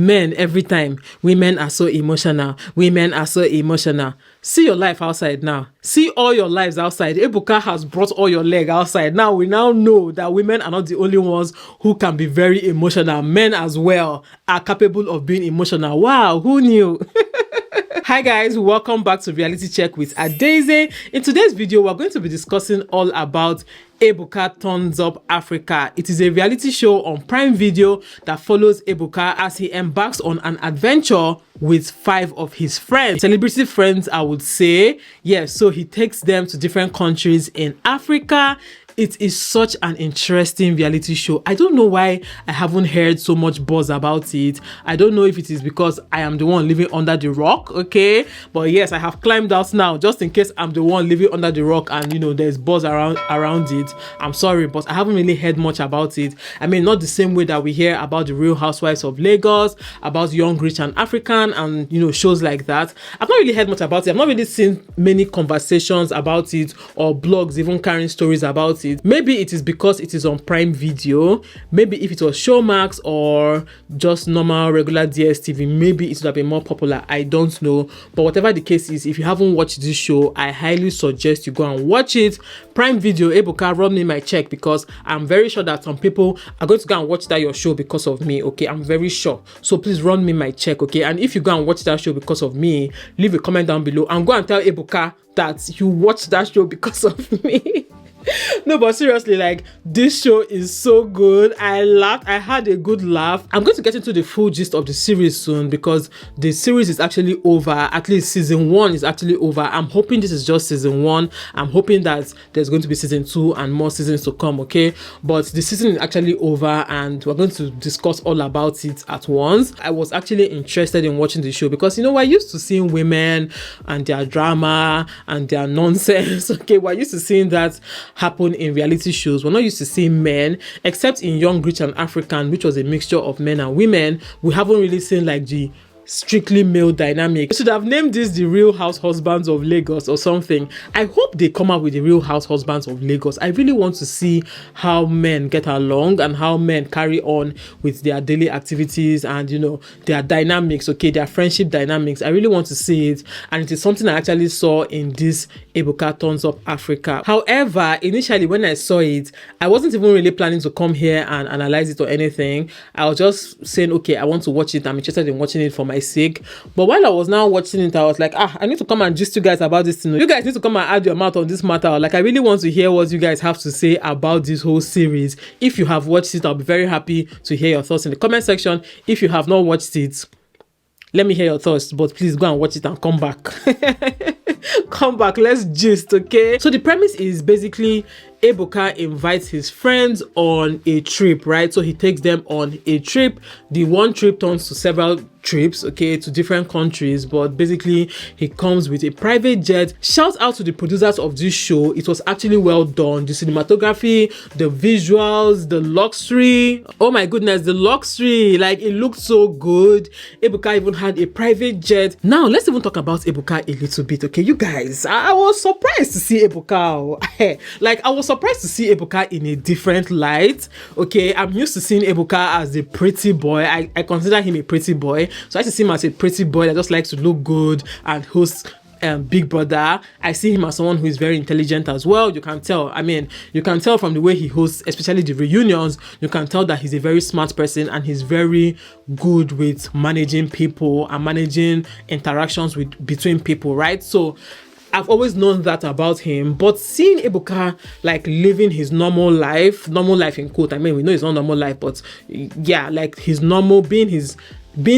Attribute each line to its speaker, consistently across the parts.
Speaker 1: men every time. Women are so emotional. Women are so emotional. See your life outside now. See all your lives outside. Ebuka has brought all your leg outside. Now we now know that women are not the only ones who can be very emotional. Men as well are capable of being emotional. Wow, who knew? Hi guys, welcome back to Reality Check with Adaeze. In today's video, we're going to be discussing all about Ebuka Turns Up Africa. It is a reality show on Prime Video that follows Ebuka as he embarks on an adventure with 5 of his friends. Celebrity friends, I would say. Yes, so he takes them to different countries in Africa. It is such an interesting reality show. I don't know why I haven't heard so much buzz about it. I don't know if it is because I am the one living under the rock, okay? But yes, I have climbed out now just in case I'm the one living under the rock and, you know, there's buzz around it. I'm sorry, but I haven't really heard much about it. I mean, not the same way that we hear about the Real Housewives of Lagos, about Young, Rich and African and, you know, shows like that. I've not really heard much about it. I've not really seen many conversations about it or blogs even carrying stories about it. Maybe it is because it is on Prime Video. Maybe if it was Showmax or just normal regular DSTV, maybe it would have been more popular. I don't know. But whatever the case is, if you haven't watched this show, I highly suggest you go and watch it. Prime Video, Ebuka, run me my check because I'm very sure that some people are going to go and watch that your show because of me, okay? I'm very sure. So please run me my check, okay? And if you go and watch that show because of me, leave a comment down below and go and tell Ebuka that you watched that show because of me. No, but seriously, like, this show is so good. I laughed. I had a good laugh. I'm going to get into the full gist of the series soon because the series is actually over. At least season 1 is actually over. I'm hoping this is just season 1. I'm hoping that there's going to be season 2 and more seasons to come, okay? But the season is actually over and we're going to discuss all about it at once. I was actually interested in watching the show because, you know, we're used to seeing women and their drama and their nonsense, okay? We're used to seeing that happen in reality shows. We're not used to seeing men, except in Young, Rich and African, which was a mixture of men and women. We haven't really seen like the strictly male dynamic. I should have named this the Real House Husbands of Lagos or something. I hope they come up with the Real House Husbands of Lagos. I really want to see how men get along and how men carry on with their daily activities and, you know, their dynamics, okay, their friendship dynamics. I really want to see it, and it is something I actually saw in this Ebuka Turns Up Africa. However, initially when I saw it, I wasn't even really planning to come here and analyze it or anything. I was just saying, okay, I want to watch it. I'm interested in watching it for my sake. But while I was now watching it, I was like, I need to come and gist you guys about this thing. You guys need to come and add your mouth on this matter. Like, I really want to hear what you guys have to say about this whole series. If you have watched it, I'll be very happy to hear your thoughts in the comment section. If you have not watched it, let me hear your thoughts, but please go and watch it and come back. Come back, let's gist, okay? So the premise is basically Ebuka invites his friends on a trip, right? So he takes them on a trip. The one trip turns to several trips, okay, to different countries, but basically he comes with a private jet. Shout out to the producers of this show. It was actually well done. The cinematography, the visuals, the luxury. Oh my goodness, the luxury, like, it looked so good. Ebuka even had a private jet. Now let's even talk about Ebuka a little bit, okay? You guys, I was surprised to see Ebuka. Like, I was surprised to see Ebuka in a different light, okay? I'm used to seeing Ebuka as a pretty boy. I consider him a pretty boy. So I see him as a pretty boy that just likes to look good and host Big Brother. I see him as someone who is very intelligent as well. You can tell. I mean, you can tell from the way he hosts, especially the reunions, you can tell that he's a very smart person and he's very good with managing people and managing interactions between people, right? So I've always known that about him, but seeing Ebuka like living his normal life in quote, I mean, we know it's not normal life, but yeah, like his normal, being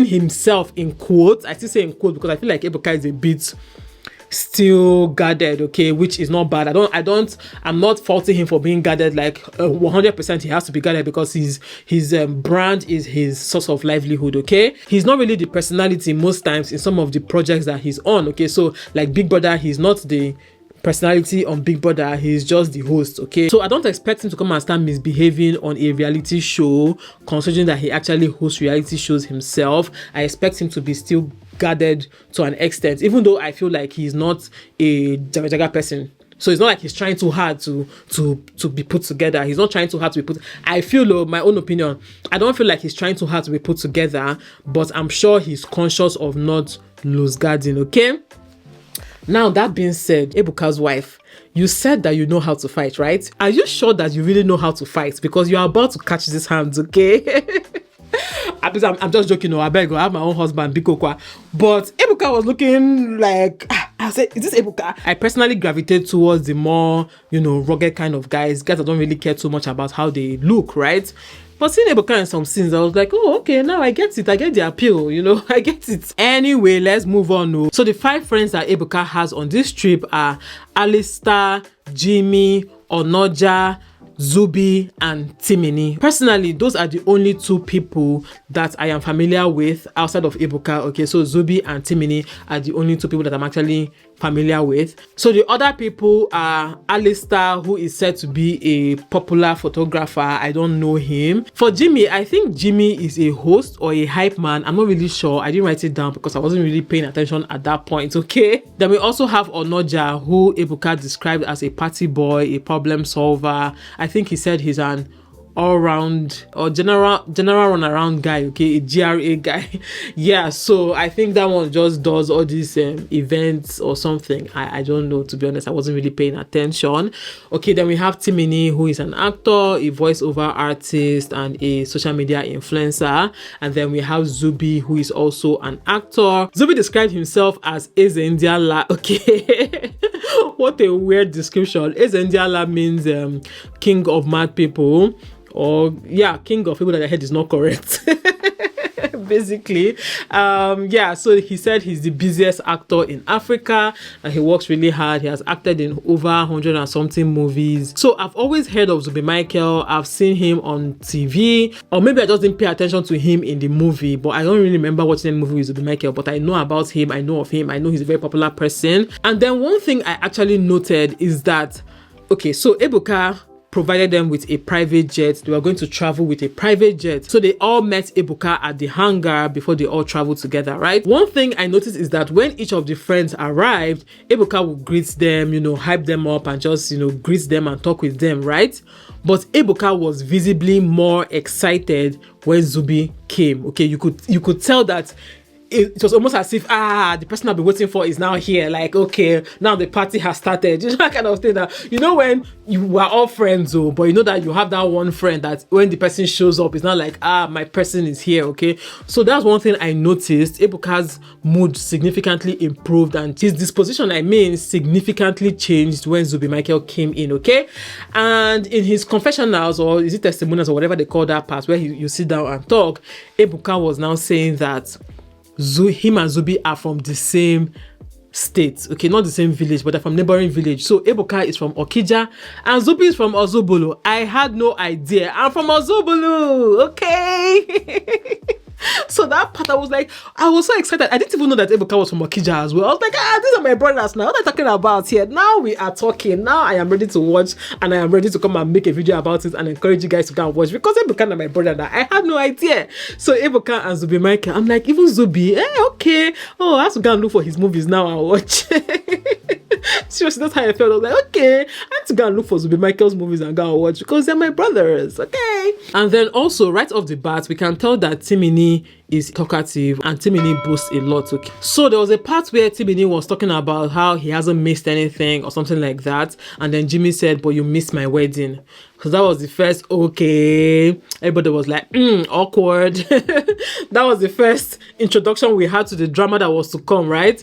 Speaker 1: himself in quotes. I still say in quote because I feel like Ebuka is a bit still guarded, okay, which is not bad. I'm not faulting him for being guarded. Like 100% he has to be guarded because his brand is his source of livelihood, okay? He's not really the personality most times in some of the projects that he's on, okay? So like Big Brother, he's not the personality on Big Brother, he's just the host, okay? So I don't expect him to come and start misbehaving on a reality show, considering that he actually hosts reality shows himself. I expect him to be still guarded to an extent, even though I feel like he's not a jaga person. So it's not like he's trying too hard to be put together. He's not trying too hard to be put. I feel, though, my own opinion, I don't feel like he's trying too hard to be put together, but I'm sure he's conscious of not lose guarding, okay? Now, that being said, Ebuka's wife, you said that you know how to fight, right? Are you sure that you really know how to fight? Because you're about to catch these hands, okay? I'm just joking. I beg, I have my own husband, Bikokwa. But Ebuka was looking like, I said, is this Ebuka? I personally gravitate towards the more, rugged kind of guys that don't really care too much about how they look, right? But seeing Ebuka in some scenes, I was like, oh, okay, now I get it. I get the appeal, I get it. Anyway, let's move on. So the 5 friends that Ebuka has on this trip are Alistair, Jimmy, Onoja, Zubi, and Timini. Personally, those are the only 2 people that I am familiar with outside of Ebuka. Okay, so Zubi and Timini are the only 2 people that I'm actually familiar with. So the other people are Alistair, who is said to be a popular photographer. I don't know him. For Jimmy, I think Jimmy is a host or a hype man. I'm not really sure. I didn't write it down because I wasn't really paying attention at that point, okay? Then we also have Onoja, who Ebuka described as a party boy, a problem solver. I think he said he's an all-round or general run-around guy, okay, a GRA guy. Yeah, so I think that one just does all these events or something. I don't know, to be honest. I wasn't really paying attention. Okay, then we have Timini, who is an actor, a voiceover artist, and a social media influencer. And then we have Zubi, who is also an actor. Zubi described himself as Adaeze Jideonwo. Okay. What a weird description. Adaeze Jideonwo means king of mad people, or king of people that I heard is not correct. Basically, so he said he's the busiest actor in Africa and he works really hard. He has acted in over 100 and something movies. So I've always heard of Zubi Michael. I've seen him on TV, or maybe I just didn't pay attention to him in the movie, but I don't really remember watching any movie with Zubi Michael. But I know about him, I know of him, I know he's a very popular person. And then one thing I actually noted is that, okay, so Ebuka provided them with a private jet. They were going to travel with a private jet. So they all met Ebuka at the hangar before they all traveled together, right? One thing I noticed is that when each of the friends arrived, Ebuka would greet them, hype them up and just, greet them and talk with them, right? But Ebuka was visibly more excited when Zubi came. Okay, you could tell that it was almost as if the person I've been waiting for is now here. Like, okay, now the party has started. That kind of thing. That when you were all friends, but you know that you have that one friend that when the person shows up, it's not like my person is here. Okay, so that's one thing I noticed. Ebuka's mood significantly improved and his disposition, significantly changed when Zubi Michael came in. Okay, and in his confessionals, or is it testimonials or whatever they call that part where you sit down and talk, Ebuka was now saying that him and Zubi are from the same state, okay, not the same village, but they're from neighboring village. So Ebuka is from Okija and Zubi is from Ozubulu. I had no idea. I'm from Ozubulu, okay. So that part, I was so excited. I didn't even know that Ebuka was from Okija as well. I was like, these are my brothers now. What are they talking about here? Now we are talking. Now I am ready to watch and I am ready to come and make a video about it and encourage you guys to go and watch, because Ebuka is my brother now. I had no idea. So Ebuka and Zubi Michael, I'm like, even Zubi, okay. Oh, I have to go and look for his movies now and watch. Seriously, that's how I felt. I was like, okay, I have to go and look for Zubi Michael's movies and go and watch because they're my brothers, okay? And then also, right off the bat, we can tell that Timini is talkative and Timini boasts a lot, okay? So there was a part where Timini was talking about how he hasn't missed anything or something like that. And then Jimmy said, but you missed my wedding. Because that was the first, okay. Everybody was like, awkward. That was the first introduction we had to the drama that was to come, right?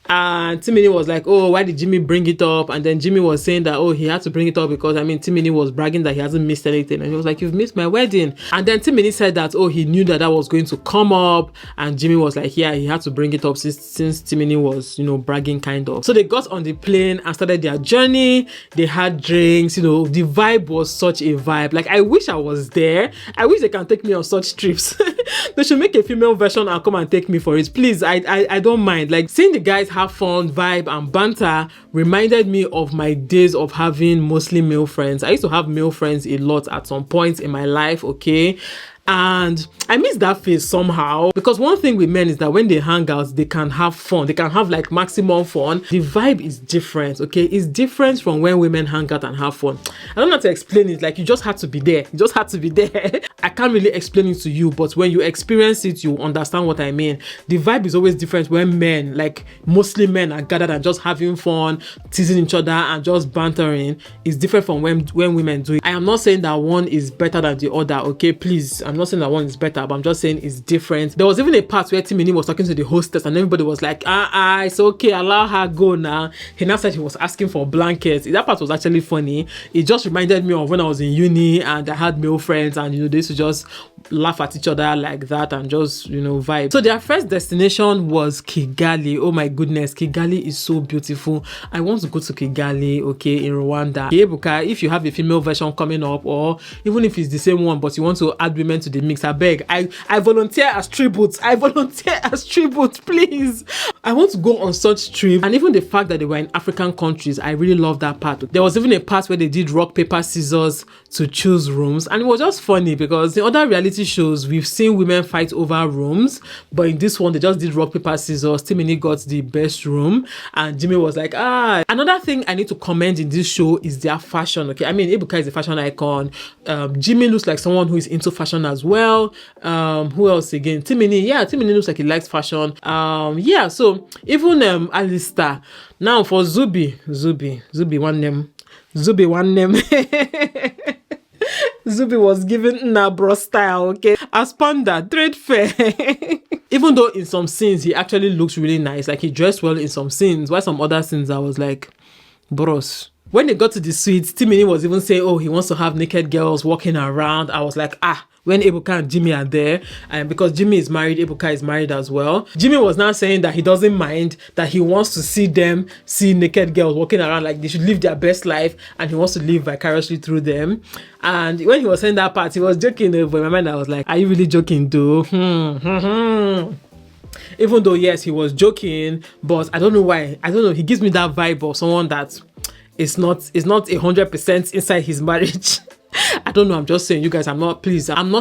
Speaker 1: And Timini was like, oh, why did Jimmy bring it up? And then Jimmy was saying that, oh, he had to bring it up because, Timini was bragging that he hasn't missed anything. And he was like, you've missed my wedding. And then Timini said that, oh, he knew that was going to come up. And Jimmy was like, yeah, he had to bring it up since Timini was, bragging kind of. So they got on the plane and started their journey. They had drinks, the vibe was such a vibe. Like, I wish I was there. I wish they can take me on such trips. They should make a female version and come and take me for it. Please, I don't mind. Like, seeing the guys have fun, vibe, and banter reminded me of my days of having mostly male friends. I used to have male friends a lot at some point in my life, okay? And I miss that phase somehow, because one thing with men is that when they hang out, they can have fun. They can have like maximum fun. The vibe is different, okay? It's different from when women hang out and have fun. I don't know how to explain it. Like, you just had to be there. You just had to be there. I can't really explain it to you, but when you experience it, you understand what I mean. The vibe is always different when men, like mostly men, are gathered and just having fun, teasing each other and just bantering. It's different from when women do it. I am not saying that one is better than the other, okay? Please, I'm not saying that one is better, but I'm just saying it's different. There was even a part where Timini was talking to the hostess and everybody was like, it's okay, allow her go now. He now said he was asking for blankets. That part was actually funny. It just reminded me of when I was in uni and I had male friends, and they used to just laugh at each other like that and just vibe. So their first destination was Kigali. Oh my goodness, Kigali is so beautiful. I want to go to Kigali, okay, in Rwanda. Ebuka, if you have a female version coming up, or even if it's the same one but you want to add women to the mix, I beg, I volunteer as tribute. I volunteer as tribute, please. I want to go on such trip. And even the fact that they were in African countries, I really love that part. There was even a part where they did rock, paper, scissors to choose rooms, and it was just funny because in other reality shows we've seen women fight over rooms, but in this one they just did rock, paper, scissors. Timini got the best room and Jimmy was like, Another thing I need to comment in this show is their fashion, okay? I mean, Ebuka is a fashion icon. Jimmy looks like someone who is into fashion as well. Who else again? Timini looks like he likes fashion. So even Alistair. Now for Zubi one name. Zubi was given Nabro style, okay? As Panda, trade fair. Even though in some scenes he actually looks really nice, like he dressed well in some scenes, while some other scenes I was like, bros. When they got to the suite, Timini was even saying, he wants to have naked girls walking around. I was like, when Ebuka and Jimmy are there, and because Jimmy is married, Ebuka is married as well. Jimmy was now saying that he doesn't mind, that he wants to see naked girls walking around, like they should live their best life, and he wants to live vicariously through them. And when he was saying that part, he was joking, but in my mind I was like, are you really joking though? Even though yes, he was joking, but I don't know why. I don't know, he gives me that vibe of someone that is not 100% inside his marriage. I don't know, I'm just saying, you guys, I'm not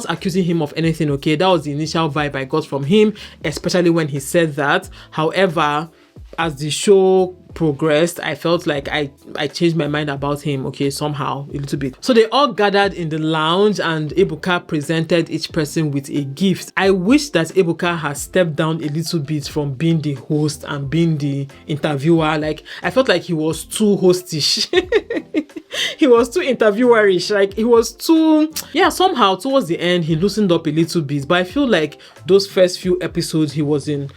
Speaker 1: accusing him of anything, okay? That was the initial vibe I got from him, especially when he said that. However, as the show progressed, I felt like I changed my mind about him, okay, somehow, a little bit. So they all gathered in the lounge and Ebuka presented each person with a gift. I wish that Ebuka has stepped down a little bit from being the host and being the interviewer. Like, I felt like he was too hostish. He was too interviewerish. Like, he was too, somehow towards the end he loosened up a little bit, but I feel like those first few episodes he was in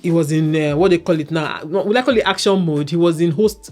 Speaker 1: what they call it now, will I call it action mode? He was in host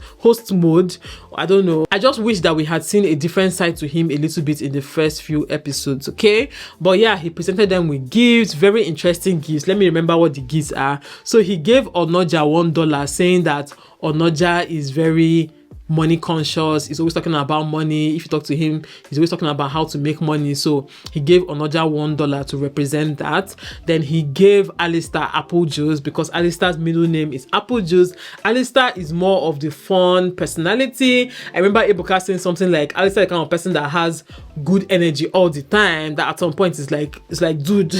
Speaker 1: mode. I don't know. I just wish that we had seen a different side to him a little bit in the first few episodes, okay? But yeah, he presented them with gifts, very interesting gifts. Let me remember what the gifts are. So he gave Onoja $1, saying that Onoja is very money conscious. He's always talking about money. If you talk to him, he's always talking about how to make money. So he gave Onoja $1 to represent that. Then he gave Alistair apple juice, because Alistair's middle name is Apple Juice. Alistair is more of the fun personality. I remember Ebuka saying something like, Alistair is the kind of person that has good energy all the time, that at some point it's like dude.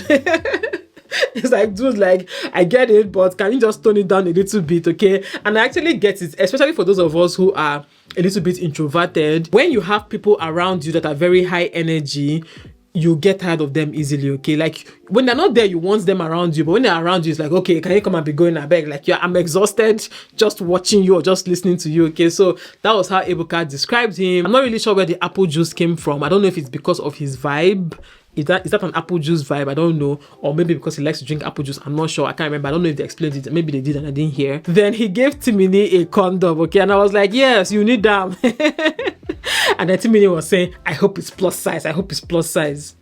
Speaker 1: It's like, dude, like, I get it, but can you just tone it down a little bit, okay? And I actually get it, especially for those of us who are a little bit introverted. When you have people around you that are very high energy, you get tired of them easily, okay? Like, when they're not there, you want them around you, but when they're around you, it's like, okay, can you come and be going? I beg, like, I'm exhausted just watching you or just listening to you, okay? So that was how Ebuka described him. I'm not really sure where the apple juice came from. I don't know if it's because of his vibe. Is that an apple juice vibe? I don't know. Or maybe because he likes to drink apple juice. I'm not sure. I can't remember. I don't know if they explained it. Maybe they did and I didn't hear. Then he gave Timini a condom, okay? And I was like, yes, you need them. And then Timini was saying, I hope it's plus size. I hope it's plus size.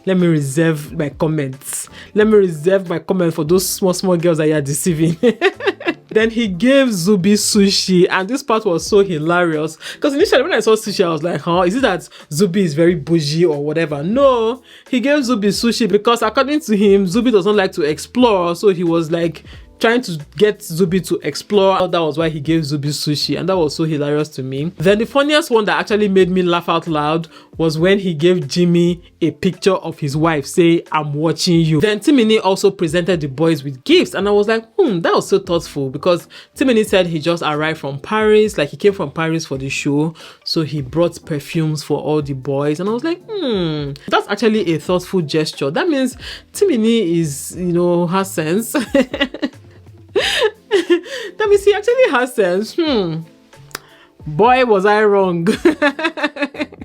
Speaker 1: Let me reserve my comments. Let me reserve my comments for those small girls that you are deceiving. Then he gave Zubi sushi, and this part was so hilarious because initially when I saw sushi I was like, is it that Zubi is very bougie or whatever? No, he gave Zubi sushi because according to him, Zubi doesn't like to explore, so he was like trying to get Zubi to explore. That was why he gave Zubi sushi, and that was so hilarious to me. Then the funniest one that actually made me laugh out loud was when he gave Jimmy a picture of his wife saying, "I'm watching you." Then Timini also presented the boys with gifts, and I was like, that was so thoughtful, because Timini said he just arrived from Paris, like he came from Paris for the show, so he brought perfumes for all the boys, and I was like, that's actually a thoughtful gesture. That means Timini is, has sense. That means he actually has sense. Boy, was I wrong.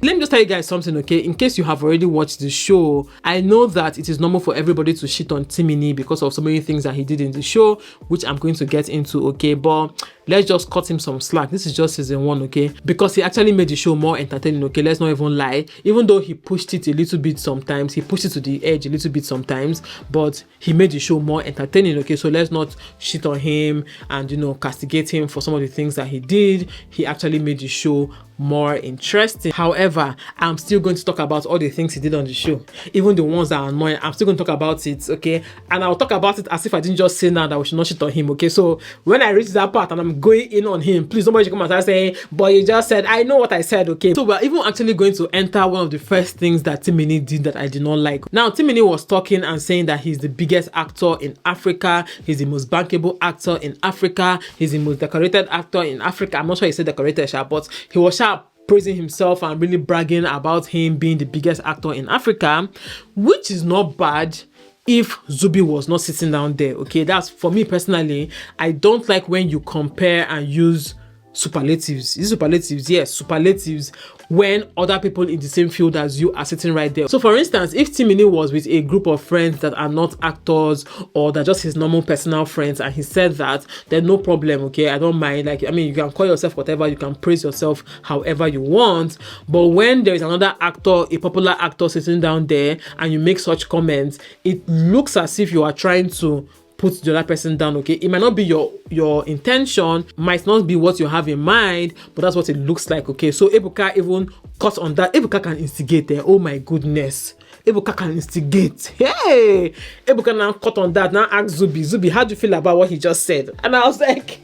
Speaker 1: Let me just tell you guys something, okay? In case you have already watched the show, I know that it is normal for everybody to shit on Timini because of so many things that he did in the show, which I'm going to get into, okay? But let's just cut him some slack. This is just season 1, okay? Because he actually made the show more entertaining, okay? Let's not even lie. Even though he pushed it a little bit sometimes, he pushed it to the edge a little bit sometimes, but he made the show more entertaining, okay? So let's not shit on him and, castigate him for some of the things that he did. He actually made the show more interesting. However, I'm still going to talk about all the things he did on the show, even the ones that are annoying. I'm still going to talk about it, okay? And I'll talk about it as if I didn't just say now that we should not shit on him, okay? So when I reach that part and I'm going in on him, please nobody should come and start saying, "But you just said," I know what I said, okay? So we're even actually going to enter one of the first things that Timini did that I did not like. Now, Timini was talking and saying that he's the biggest actor in Africa, he's the most bankable actor in Africa, he's the most decorated actor in Africa. I'm not sure he said decorated, but he was praising himself and really bragging about him being the biggest actor in Africa, which is not bad if Zubi was not sitting down there, okay? That's, for me personally, I don't like when you compare and use superlatives. Is it superlatives? Yes, superlatives, when other people in the same field as you are sitting right there. So for instance, if Timini was with a group of friends that are not actors or they're just his normal personal friends and he said that, then no problem, okay? I don't mind. Like, I mean, you can call yourself whatever, you can praise yourself however you want, but when there is another actor, a popular actor sitting down there and you make such comments, it looks as if you are trying to put the other person down, okay? It might not be your intention, might not be what you have in mind, but that's what it looks like, okay? So Ebuka even cut on that. Ebuka can instigate there. Oh my goodness. Ebuka can instigate. Hey! Ebuka now cut on that. Now ask Zubi, how do you feel about what he just said? And I was like,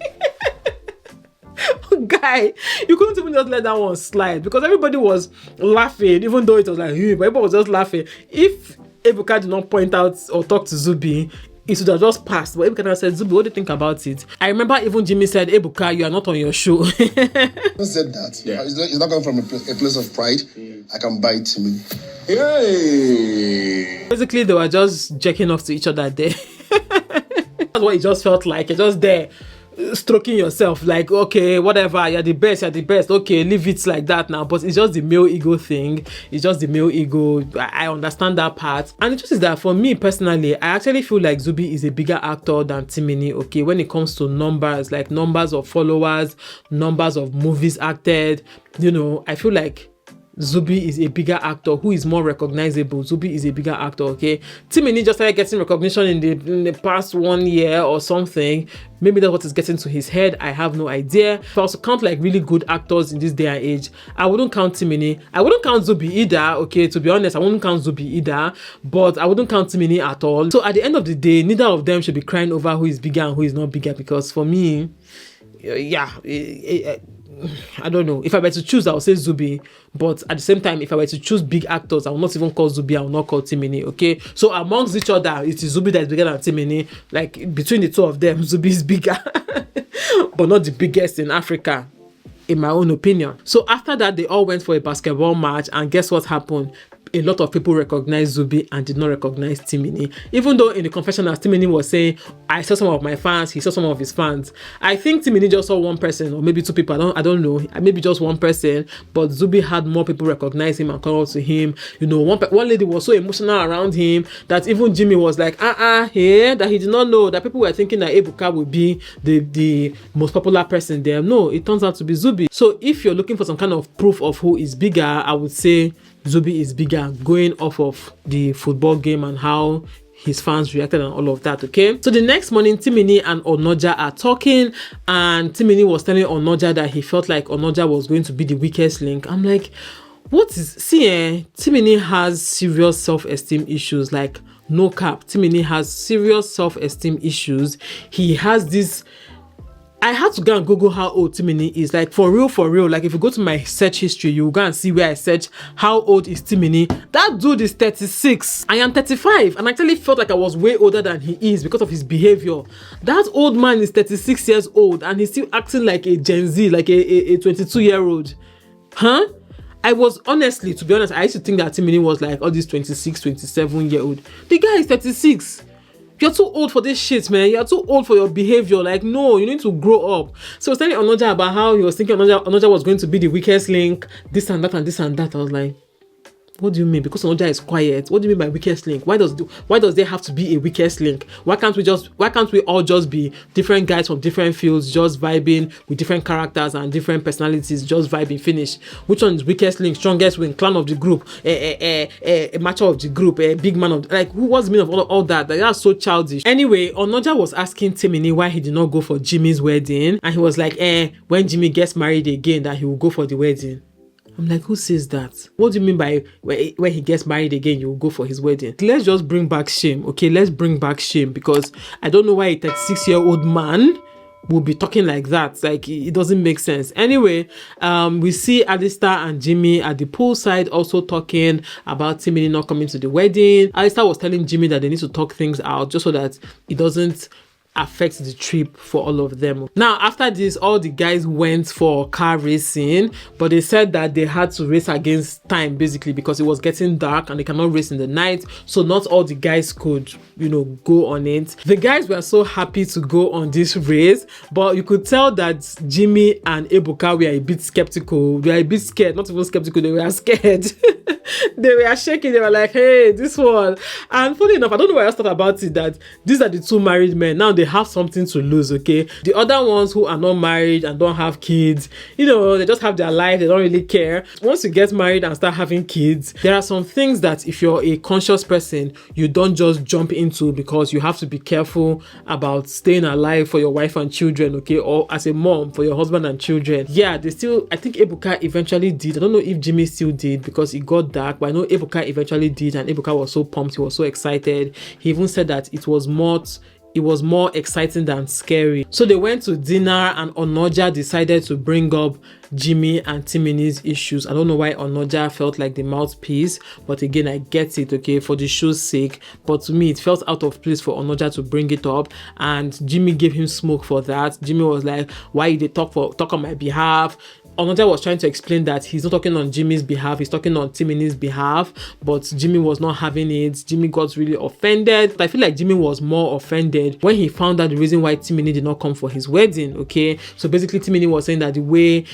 Speaker 1: guy, you couldn't even just let that one slide, because everybody was laughing, even though it was like, but everybody was just laughing. If Ebuka did not point out or talk to Zubi, it would have just passed. But Ebuka said, "Zubi, what do you think about it?" I remember even Jimmy said, "Ebuka, you are not on your show."
Speaker 2: Who said that? Yeah. It's not coming from a place of pride. I can buy it to me. Hey.
Speaker 1: Basically, they were just jacking off to each other there. That's what it just felt like. You're just there, stroking yourself, like, okay, whatever, you're the best, okay, leave it like that now. But it's just the male ego thing. It's just the male ego. I understand that part. And the truth is that for me personally, I actually feel like Zubi is a bigger actor than Timini, okay, when it comes to numbers, like numbers of followers, numbers of movies acted. I feel like Zubi is a bigger actor who is more recognizable. Zubi is a bigger actor, okay? Timini just started getting recognition in the past 1 year or something. Maybe that's what is getting to his head. I have no idea. If I also count like really good actors in this day and age, I wouldn't count Timini. I wouldn't count Zubi either, okay? To be honest, I wouldn't count Zubi either, but I wouldn't count Timini at all. So at the end of the day, neither of them should be crying over who is bigger and who is not bigger, because for me, yeah, I don't know. If I were to choose, I would say Zubi. But at the same time, if I were to choose big actors, I will not even call Zubi. I will not call Timini, okay? So amongst each other, it is Zubi that is bigger than Timini. Like, between the two of them, Zubi is bigger. But not the biggest in Africa, in my own opinion. So after that, they all went for a basketball match. And guess what happened? A lot of people recognized Zubi and did not recognize Timini. Even though in the confessional, Timini was saying, I saw some of my fans, he saw some of his fans. I think Timini just saw one person or maybe two people. I don't know. Maybe just one person. But Zubi had more people recognize him and come out to him. One lady was so emotional around him that even Jimmy was like, that he did not know, that people were thinking that Ebuka would be the most popular person there. No, it turns out to be Zubi. So if you're looking for some kind of proof of who is bigger, I would say Zubi is bigger, going off of the football game and how his fans reacted and all of that, okay? So the next morning, Timini and Onoja are talking, and Timini was telling Onoja that he felt like Onoja was going to be the weakest link. I'm like, Timini has serious self-esteem issues, like, no cap. Timini has serious self-esteem issues. He has this, I had to go and Google how old Timini is. Like, for real. Like, if you go to my search history, you will go and see where I search how old is Timini. That dude is 36. I am 35, and I actually felt like I was way older than he is because of his behavior. That old man is 36 years old, and he's still acting like a Gen Z, like a 22-year-old. Huh? I was, honestly, to be honest, I used to think that Timini was like all these 26, 27-year-old. The guy is 36. You're too old for this shit, man. You're too old for your behavior. Like, no, you need to grow up. So I was telling Onoja about how he was thinking Onoja was going to be the weakest link, this and that and this and that. I was like, what do you mean? Because Onoja is quiet. What do you mean by weakest link? Why does there have to be a weakest link? Why can't we all just be different guys from different fields, just vibing with different characters and different personalities, just vibing, finish? Which one is weakest link, strongest wing, clan of the group, a matcher of the group, a big man of, like, who was the meaning of all that? Like, that's so childish. Anyway, Onoja was asking Timini why he did not go for Jimmy's wedding, and he was like, when Jimmy gets married again, that he will go for the wedding. I'm like, who says that? What do you mean by when he gets married again, you will go for his wedding? Let's just bring back shame, okay? Let's bring back shame, because I don't know why a 36-year-old man will be talking like that. Like, it doesn't make sense. Anyway, we see Alistair and Jimmy at the poolside also talking about Timmy not coming to the wedding. Alistair was telling Jimmy that they need to talk things out just so that it doesn't affect the trip for all of them. Now, after this, all the guys went for car racing, but they said that they had to race against time, basically, because it was getting dark and they cannot race in the night. So not all the guys could, go on it. The guys were so happy to go on this race, but you could tell that Jimmy and Ebuka were a bit skeptical. They were a bit scared, not even skeptical, they were scared. They were shaking, they were like, hey, this one. And funny enough, I don't know why I thought about it, that these are the two married men. Now they have something to lose, okay? The other ones who are not married and don't have kids, they just have their life, they don't really care. Once you get married and start having kids, there are some things that if you're a conscious person, you don't just jump into, because you have to be careful about staying alive for your wife and children, okay? Or as a mom for your husband and children. Yeah, I think Ebuka eventually did. I don't know if Jimmy still did, because it got dark, but I know Ebuka eventually did, and Ebuka was so pumped, he was so excited. He even said that it was more exciting than scary. So they went to dinner, and Onoja decided to bring up Jimmy and Timini's issues. I don't know why Onoja felt like the mouthpiece, but again, I get it, okay, for the show's sake. But to me, it felt out of place for Onoja to bring it up, and Jimmy gave him smoke for that. Jimmy was like, why did they talk on my behalf? Onoja was trying to explain that he's not talking on Jimmy's behalf, he's talking on Timini's behalf, but Jimmy was not having it. Jimmy got really offended. I feel like Jimmy was more offended when he found out the reason why Timini did not come for his wedding, okay? So basically, Timini was saying that the way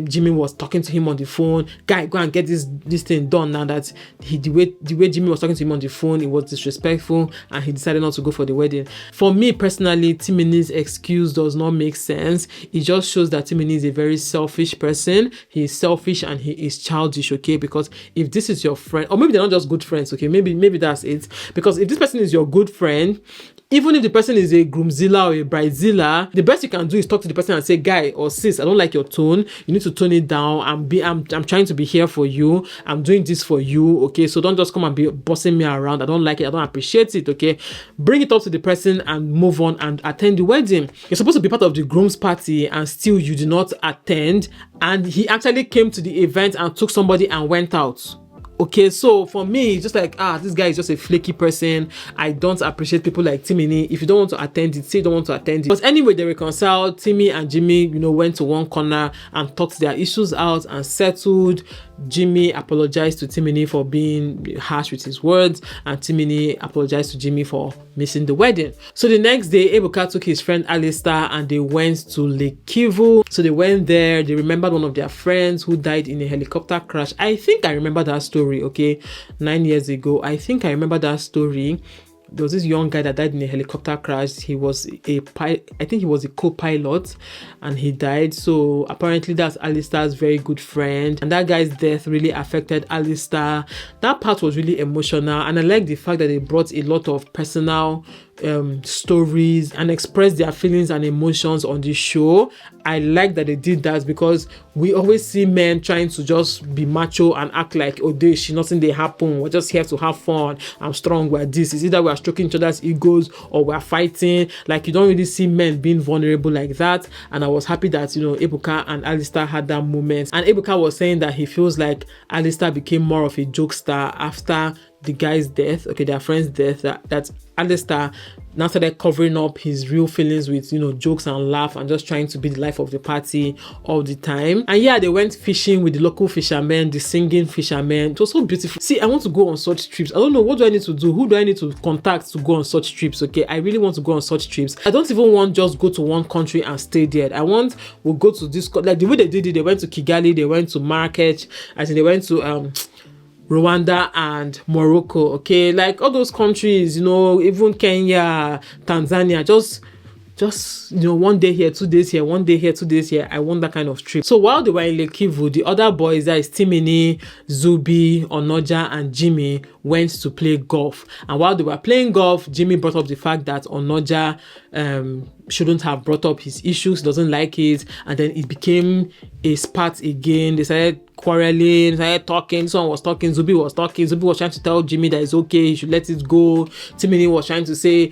Speaker 1: Jimmy was talking to him on the phone, guy, go and get this thing done now, that the way Jimmy was talking to him on the phone, it was disrespectful, and he decided not to go for the wedding. For me personally, Timini's excuse does not make sense. It just shows that Timini is a very selfish person. He is selfish and he is childish, okay? Because if this is your friend, or maybe they're not just good friends, okay? Maybe that's it. Because if this person is your good friend, even if the person is a groomzilla or a bridezilla, the best you can do is talk to the person and say, guy or sis, I don't like your tone. You need to tone it down. I'm trying to be here for you. I'm doing this for you, okay? So don't just come and be bossing me around. I don't like it. I don't appreciate it, okay? Bring it up to the person and move on and attend the wedding. You're supposed to be part of the groom's party, and still you did not attend. And he actually came to the event and took somebody and went out. Okay, so for me, it's just like, this guy is just a flaky person. I don't appreciate people like Timini. If you don't want to attend it, say you don't want to attend it. But anyway, they reconciled. Timmy and Jimmy, went to one corner and talked their issues out and settled. Jimmy apologized to Timini for being harsh with his words, and Timini apologized to Jimmy for missing the wedding. So the next day, Ebuka took his friend Alistair and they went to Lake Kivu. So they went there. They remembered one of their friends who died in a helicopter crash. I think I remember that story, okay? 9 years ago. I think I remember that story. There was this young guy that died in a helicopter crash. He was I think he was a co-pilot, and he died. So apparently that's Alistair's very good friend, and that guy's death really affected Alistair. That part was really emotional, and I like the fact that they brought a lot of personal stories and express their feelings and emotions on the show. I like that they did that, because we always see men trying to just be macho and act like, oh, this nothing they happen, we're just here to have fun, I'm strong, we're this. It's either we're stroking each other's egos or we're fighting. Like, you don't really see men being vulnerable like that. And I was happy that, you know, Ebuka and Alistair had that moment. And Ebuka was saying that he feels like Alistair became more of a jokester after the guy's death, their friend's death, that Alistair now started covering up his real feelings with, you know, jokes and laugh and just trying to be the life of the party all the time. And yeah, they went fishing with the local fishermen, the singing fishermen. It was so beautiful. See, I want to go on such trips. I don't know, what do I need to do? Who do I need to contact to go on such trips? I really want to go on such trips. I don't even want just go to one country and stay there. we'll go to this, like the way they did it, they went to Kigali, they went to Marrakech, I think they went to Rwanda and Morocco, like all those countries, you know, even Kenya, Tanzania, just you know, 1 day here, 2 days here, 1 day here, 2 days here. I want that kind of trip. So while they were in Lake Kivu, the other boys, that is Timini, Zubi, Onoja, and Jimmy, went to play golf. And while they were playing golf, Jimmy brought up the fact that Onoja shouldn't have brought up his issues, doesn't like it, and then it became a spat again. They started quarreling, started talking. Someone was talking, Zubi was talking. Zubi was trying to tell Jimmy that it's okay, he should let it go. Timini was trying to say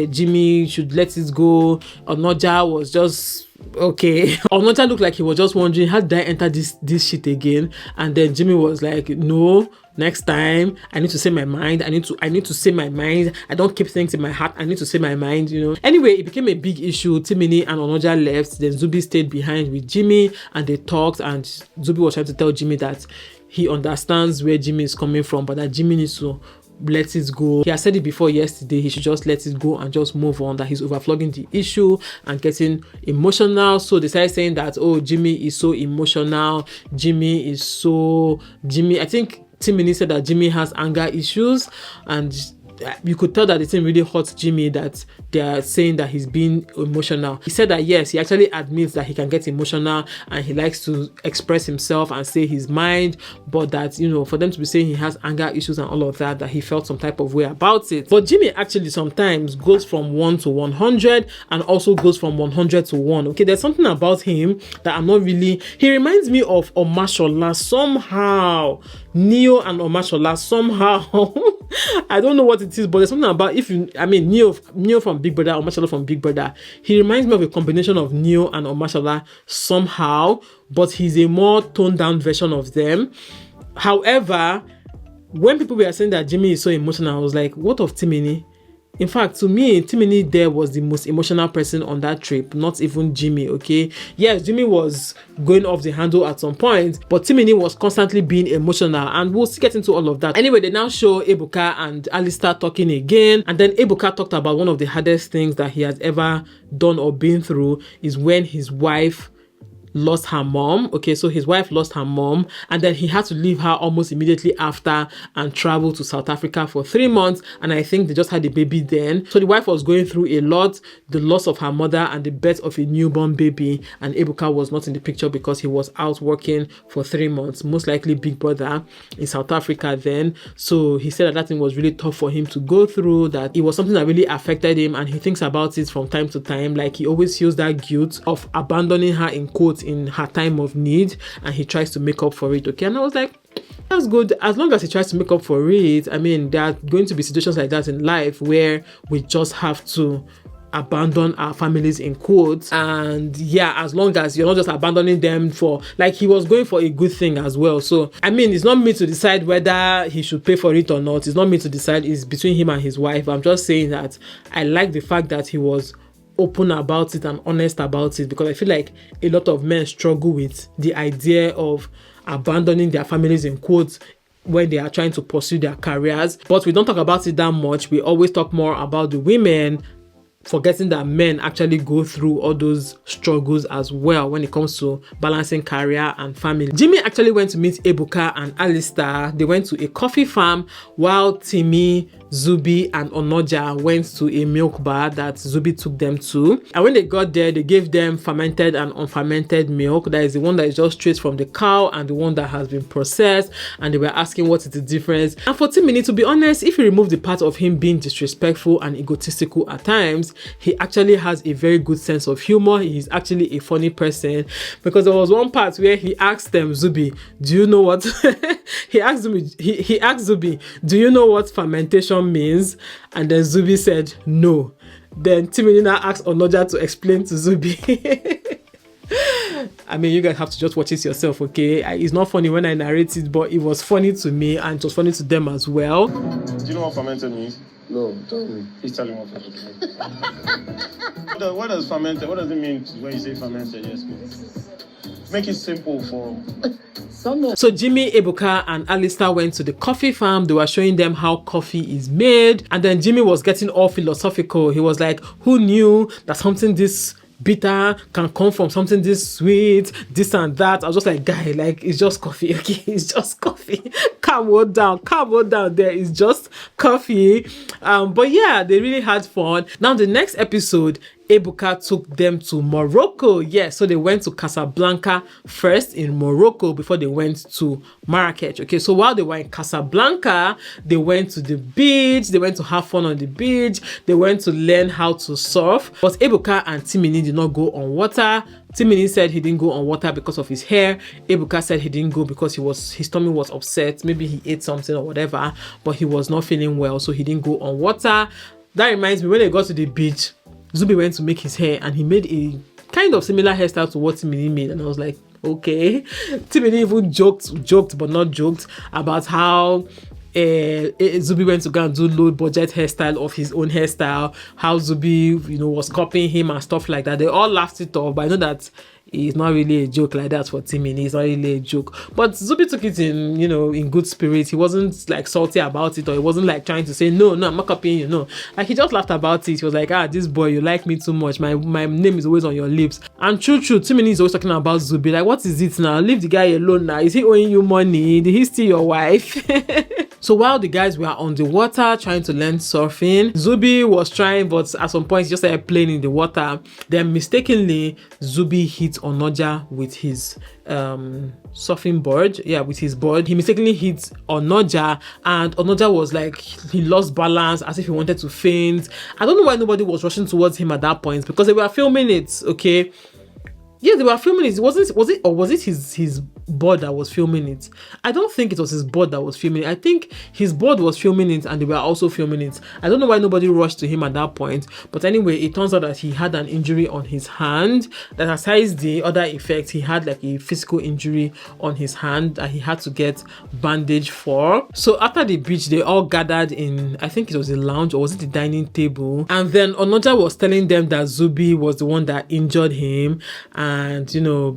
Speaker 1: Jimmy should let it go. Onoja was just okay. Onoja looked like he was just wondering, how did I enter this shit again? And then Jimmy was like, no, next time I need to say my mind. I need to say my mind. I don't keep things in my heart. I need to say my mind, you know. Anyway, it became a big issue. Timini and Onoja left. Then Zubi stayed behind with Jimmy and they talked, and Zubi was trying to tell Jimmy that he understands where Jimmy is coming from, but that Jimmy needs to let it go. He has said it before yesterday, he should just let it go and just move on, that he's overflogging the issue and getting emotional. So they started saying that, oh, Jimmy is so emotional, I think Timini said that Jimmy has anger issues, and you could tell that the thing really hurts Jimmy that they are saying that he's being emotional. He said that yes, he actually admits that he can get emotional and he likes to express himself and say his mind, but that, you know, for them to be saying he has anger issues and all of that, that he felt some type of way about it. But Jimmy actually sometimes goes from 1 to 100 and also goes from 100 to 1. There's something about him that I'm not really... He reminds me of Omashola somehow. Neo and Omashola somehow. I don't know what it is, but there's something about Neo from Big Brother, Omashola from Big Brother. He reminds me of a combination of Neo and Omashola somehow, but he's a more toned down version of them. However, when people were saying that Jimmy is so emotional, I was like, what of Timini? In fact, to me, Timini there was the most emotional person on that trip, not even Jimmy, Yes, Jimmy was going off the handle at some point, but Timini was constantly being emotional, and we'll still get into all of that. Anyway, they now show Ebuka and Alistair talking again, and then Ebuka talked about one of the hardest things that he has ever done or been through is when his wife lost her mom. So his wife lost her mom, and then he had to leave her almost immediately after and travel to South Africa for 3 months, and I think they just had a baby then. So the wife was going through a lot, the loss of her mother and the birth of a newborn baby, and Ebuka was not in the picture because he was out working for 3 months, most likely Big Brother in South Africa then. So he said that thing was really tough for him to go through, that it was something that really affected him, and he thinks about it from time to time, like he always feels that guilt of abandoning her in quotes in her time of need, and he tries to make up for it. And I was like, that's good, as long as he tries to make up for it. I mean, there are going to be situations like that in life where we just have to abandon our families in quotes, and yeah, as long as you're not just abandoning them for, like, he was going for a good thing as well. So I mean, it's not me to decide whether he should pay for it or not. It's not me to decide. It's between him and his wife. I'm just saying that I like the fact that he was open about it and honest about it, because I feel like a lot of men struggle with the idea of abandoning their families in quotes when they are trying to pursue their careers. But we don't talk about it that much. We always talk more about the women, forgetting that men actually go through all those struggles as well when it comes to balancing career and family. Jimmy actually went to meet Ebuka and Alistair. They went to a coffee farm while Timmy, Zubi and Onoja went to a milk bar that Zubi took them to. And when they got there, they gave them fermented and unfermented milk. That is the one that is just straight from the cow and the one that has been processed. And they were asking what is the difference. And for Timini, to be honest, if you remove the part of him being disrespectful and egotistical at times, he actually has a very good sense of humor. He's actually a funny person, because there was one part where he asked them, Zubi, do you know what he asked Zubi, do you know what fermentation means? And then Zubi said no. Then Timini now asked Onoja to explain to Zubi. I mean, you guys have to just watch it yourself, okay? It's not funny when I narrate it, but it was funny to me and it was funny to them as well.
Speaker 3: Do you know what fermented means?
Speaker 2: No, tell me.
Speaker 3: Please tell him what fermented means. What does fermented, what does it mean when you say fermented? Yes, please. Make it simple for...
Speaker 1: So Jimmy, Ebuka, and Alistair went to the coffee farm. They were showing them how coffee is made. And then Jimmy was getting all philosophical. He was like, who knew that something this bitter can come from something this sweet, this and that? I was just like, guy, like, it's just coffee, okay? It's just coffee. Calm down there. It's just coffee. But yeah, they really had fun. Now, the next episode, Ebuka took them to Morocco. Yeah, so they went to Casablanca first in Morocco before they went to Marrakech. Okay, so while they were in Casablanca, they went to the beach. They went to have fun on the beach. They went to learn how to surf. But Ebuka and Timini did not go on water. Timini said he didn't go on water because of his hair. Ebuka said he didn't go because his tummy was upset. Maybe he ate something or whatever, but he was not feeling well, so he didn't go on water. That reminds me, when they got to the beach, Zubi went to make his hair and he made a kind of similar hairstyle to what Timini made. And I was like, okay. Timini even joked but not joked about how Zubi went to go and do low budget hairstyle of his own hairstyle, how Zubi, was copying him and stuff like that. They all laughed it off, but I know that it's not really a joke like that for Timini. It's not really a joke. But Zubi took it in good spirit. He wasn't like salty about it, or he wasn't like trying to say, no, I'm not copying you, no. Like, he just laughed about it. He was like, this boy, you like me too much. My name is always on your lips. And true, Timini is always talking about Zubi. Like, what is it now? Leave the guy alone now. Is he owing you money? Did he steal your wife? So while the guys were on the water trying to learn surfing, Zubi was trying, but at some point he just started playing in the water. Then mistakenly, Zubi hit Onoja with his surfing board. Yeah, with his board. He mistakenly hit Onoja, and Onoja was like, he lost balance as if he wanted to faint. I don't know why nobody was rushing towards him at that point, because they were filming it, okay? Yeah, they were filming it. Was it his board that was filming it? I don't think it was his board that was filming it. I think his board was filming it and they were also filming it. I don't know why nobody rushed to him at that point. But anyway, it turns out that he had an injury on his hand. That aside the other effects, he had like a physical injury on his hand that he had to get bandaged for. So after the beach, they all gathered in, I think it was a lounge, or was it the dining table? And then Onoja was telling them that Zubi was the one that injured him. And,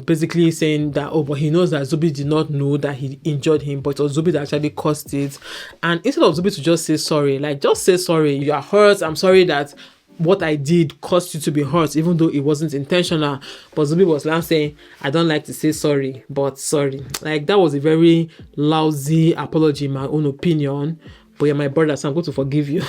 Speaker 1: basically saying that, but he knows that Zubi did not know that he injured him, but it was Zubi that actually caused it. And instead of Zubi to just say sorry, like, just say sorry, you are hurt, I'm sorry that what I did caused you to be hurt, even though it wasn't intentional. But Zubi was now saying, I don't like to say sorry, but sorry. Like, that was a very lousy apology in my own opinion. But you're my brother, so I'm going to forgive you.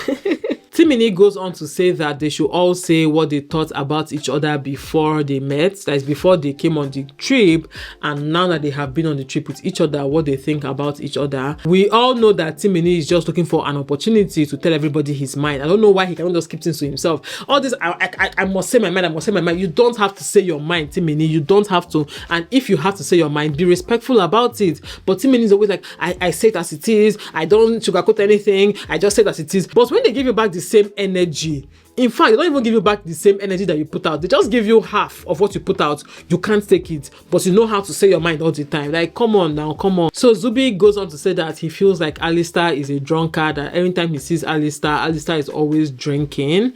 Speaker 1: Timini goes on to say that they should all say what they thought about each other before they met, that is before they came on the trip, and now that they have been on the trip with each other, what they think about each other. We all know that Timini is just looking for an opportunity to tell everybody his mind. I don't know why he cannot just keep things to himself. All this, I must say my mind, You don't have to say your mind, Timini. You don't have to. And if you have to say your mind, be respectful about it. But Timini is always like, I say it as it is. I don't sugarcoat anything. I just say it as it is. But when they give you back the same energy, in fact, they don't even give you back the same energy that you put out. They just give you half of what you put out. You can't take it, but you know how to say your mind all the time. Like, come on now, come on. So Zubi goes on to say that he feels like Alistair is a drunkard, that every time he sees Alistair is always drinking.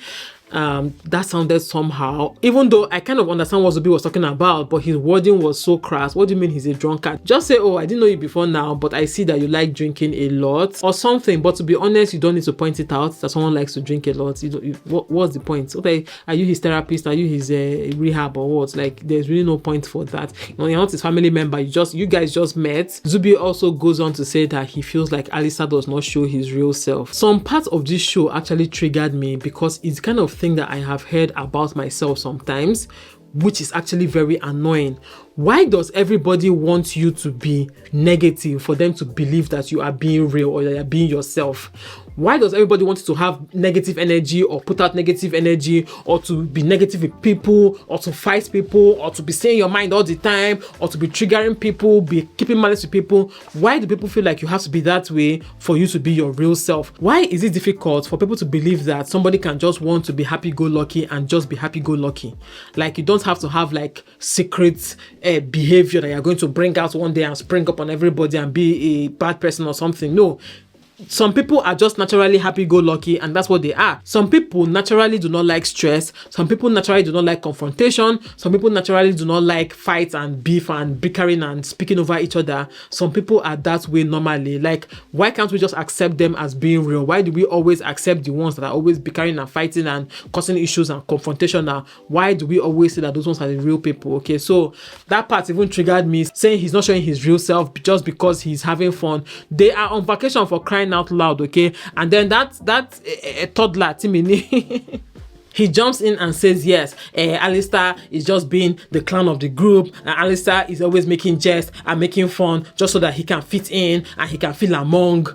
Speaker 1: That sounded somehow, even though I kind of understand what Zubi was talking about, but his wording was so crass. What do you mean he's a drunkard? Just say, oh, I didn't know you before now, but I see that you like drinking a lot or something. But to be honest, you don't need to point it out that someone likes to drink a lot. What's the point? Okay, are you his therapist? Are you his rehab or what? Like, there's really no point for that. You're not his family member. You guys just met. Zubi also goes on to say that he feels like Alistair does not show his real self. Some parts of this show actually triggered me because it's kind of thing that I have heard about myself sometimes, which is actually very annoying. Why does everybody want you to be negative for them to believe that you are being real or that you are being yourself? Why does everybody want you to have negative energy or put out negative energy or to be negative with people or to fight people or to be saying your mind all the time or to be triggering people, be keeping malice with people? Why do people feel like you have to be that way for you to be your real self? Why is it difficult for people to believe that somebody can just want to be happy-go-lucky and just be happy-go-lucky? Like, you don't have to have like secret behavior that you're going to bring out one day and spring up on everybody and be a bad person or something. No. Some people are just naturally happy-go-lucky and that's what they are. Some people naturally do not like stress. Some people naturally do not like confrontation. Some people naturally do not like fights and beef and bickering and speaking over each other. Some people are that way normally. Like, why can't we just accept them as being real? Why do we always accept the ones that are always bickering and fighting and causing issues and confrontation? Now, why do we always say that those ones are the real people? Okay, so that part even triggered me, saying he's not showing his real self just because he's having fun. They are on vacation, for crying out loud, okay? And then that toddler Timini he jumps in and says, yes, Alistair is just being the clown of the group, and Alistair is always making jest and making fun just so that he can fit in and he can feel among.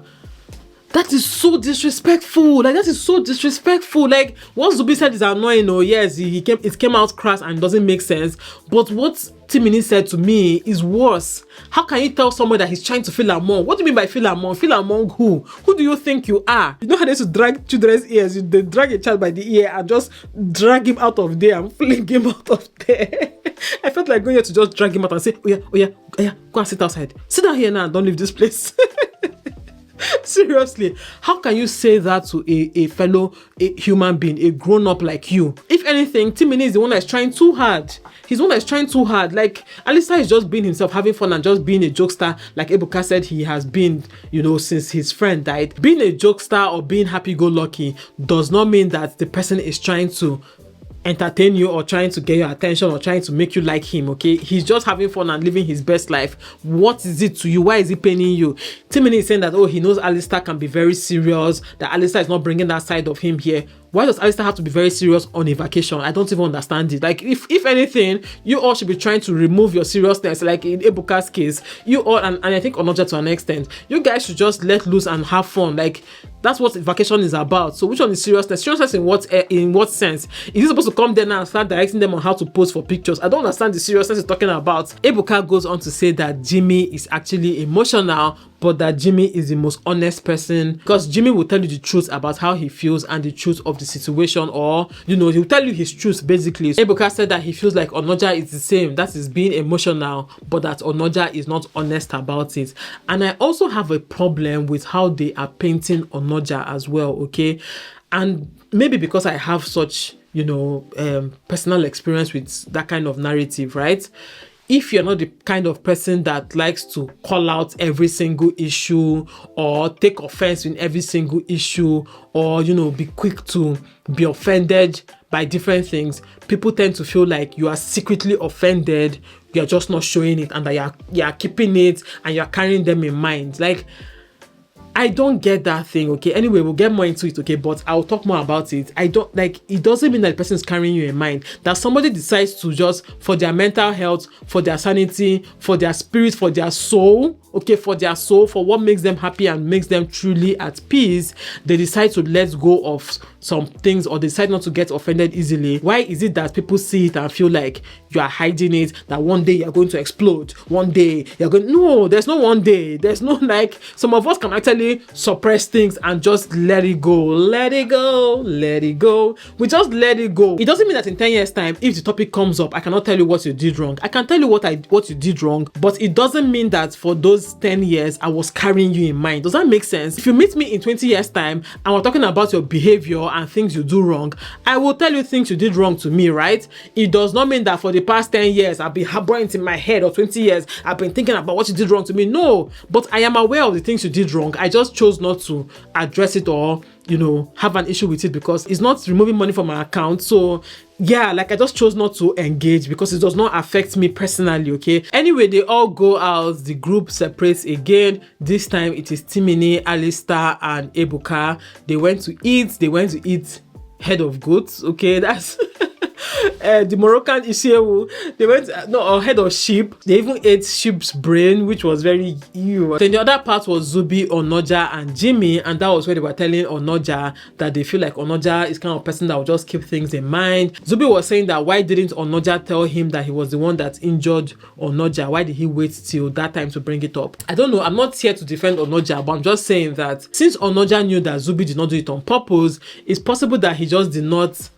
Speaker 1: That is so disrespectful. Like, that is so disrespectful. Like, what Zubi said is annoying. Oh, yes, it came out crass and doesn't make sense. But what Timini said to me is worse. How can you tell someone that he's trying to feel among? What do you mean by feel among? Feel among who? Who do you think you are? You know how they used to drag children's ears? They drag a child by the ear and just drag him out of there and fling him out of there. I felt like going here to just drag him out and say, oh yeah, go and sit outside. Sit down here now and don't leave this place. Seriously, how can you say that to a fellow human being, a grown-up like you? If anything, Timini is the one that's trying too hard. He's the one that's trying too hard. Like, Alistair is just being himself, having fun and just being a jokester, like Ebuka said he has been, since his friend died. Being a jokester or being happy-go-lucky does not mean that the person is trying to entertain you or trying to get your attention or trying to make you like him, okay? He's just having fun and living his best life. What is it to you? Why is it paining you? Timini is saying that, he knows Alistair can be very serious, that Alistair is not bringing that side of him here. Why does Alistair have to be very serious on a vacation? I don't even understand it. Like, if anything, you all should be trying to remove your seriousness. Like in Ebuka's case, you all, and I think Onoja to an extent, you guys should just let loose and have fun. Like, that's what vacation is about. So which one is seriousness? Seriousness in what sense? Is he supposed to come there now and start directing them on how to pose for pictures? I don't understand the seriousness he's talking about. Ebuka goes on to say that Jimmy is actually emotional, but that Jimmy is the most honest person, because Jimmy will tell you the truth about how he feels and the truth of the situation, or he'll tell you his truth basically. Ebuka said that he feels like Onoja is the same, that is being emotional, but that Onoja is not honest about it. And I also have a problem with how they are painting Onoja as well, okay? And maybe because I have such personal experience with that kind of narrative, right? If you're not the kind of person that likes to call out every single issue or take offense in every single issue, or be quick to be offended by different things, people tend to feel like you are secretly offended, you're just not showing it, and that you're keeping it and you're carrying them in mind. Like, I don't get that thing, okay? Anyway, we'll get more into it, okay? But I'll talk more about it. It doesn't mean that the person is carrying you in mind. That somebody decides to just, for their mental health, for their sanity, for their spirit, for their soul, okay, for their soul, for what makes them happy and makes them truly at peace, they decide to let go of some things, or decide not to get offended easily. Why is it that people see it and feel like you are hiding it, that one day you're going to explode, one day no, there's no one day. There's no, like, some of us can actually suppress things and just let it go. We just let it go. It doesn't mean that in 10 years time, if the topic comes up, I cannot tell you what you did wrong. I can tell you what you did wrong, but it doesn't mean that for those those 10 years, I was carrying you in mind. Does that make sense? If you meet me in 20 years time and we're talking about your behavior and things you do wrong, I will tell you things you did wrong to me, right? It does not mean that for the past 10 years, I've been harboring it in my head, or 20 years, I've been thinking about what you did wrong to me. No, but I am aware of the things you did wrong. I just chose not to address it or, you know, have an issue with it because it's not removing money from my account. So yeah, like I just chose not to engage because it does not affect me personally, okay? Anyway, they all go out, the group separates again. This time it is Timini, Alistair, and Ebuka. They went to eat head of goats, okay? That's the Moroccan Ishewu. They went or head of sheep. They even ate sheep's brain, which was very ew. Then the other part was Zubi, Onoja, and Jimmy, and that was where they were telling Onoja that they feel like Onoja is kind of person that will just keep things in mind. Zubi was saying that why didn't Onoja tell him that he was the one that injured Onoja? Why did he wait till that time to bring it up? I don't know. I'm not here to defend Onoja, but I'm just saying that since Onoja knew that Zubi did not do it on purpose, it's possible that he just did not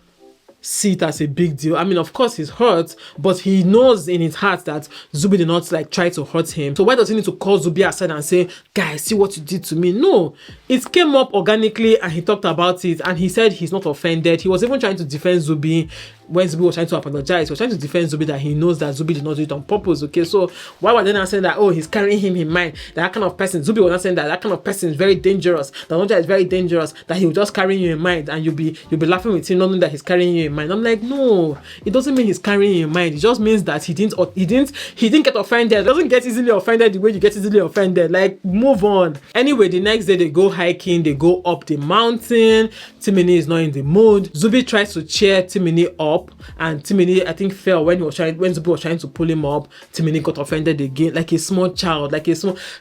Speaker 1: see it as a big deal. I mean, of course he's hurt, but he knows in his heart that Zubi did not like try to hurt him. So why does he need to call Zubi aside and say, guys, see what you did to me? No, it came up organically and he talked about it and he said he's not offended. He was even trying to defend Zubi when Zubi was trying to apologize. He was trying to defend Zubi that he knows that Zubi did not do it on purpose, okay? So why were they not saying that, oh, he's carrying him in mind, that kind of person? Zubi was not saying that that kind of person is very dangerous, that Onoja is very dangerous, that he will just carry you in mind and you'll be laughing with him, not knowing that he's carrying you in mind. I'm like, no, it doesn't mean he's carrying you in mind. It just means that he didn't get offended. It doesn't get easily offended the way you get easily offended. Like, move on. Anyway, the next day they go hiking, they go up the mountain. Timini is not in the mood. Zubi tries to cheer Timini up, and Timini, I think, fell when Zubi was trying to pull him up. Timini got offended again, like a small child,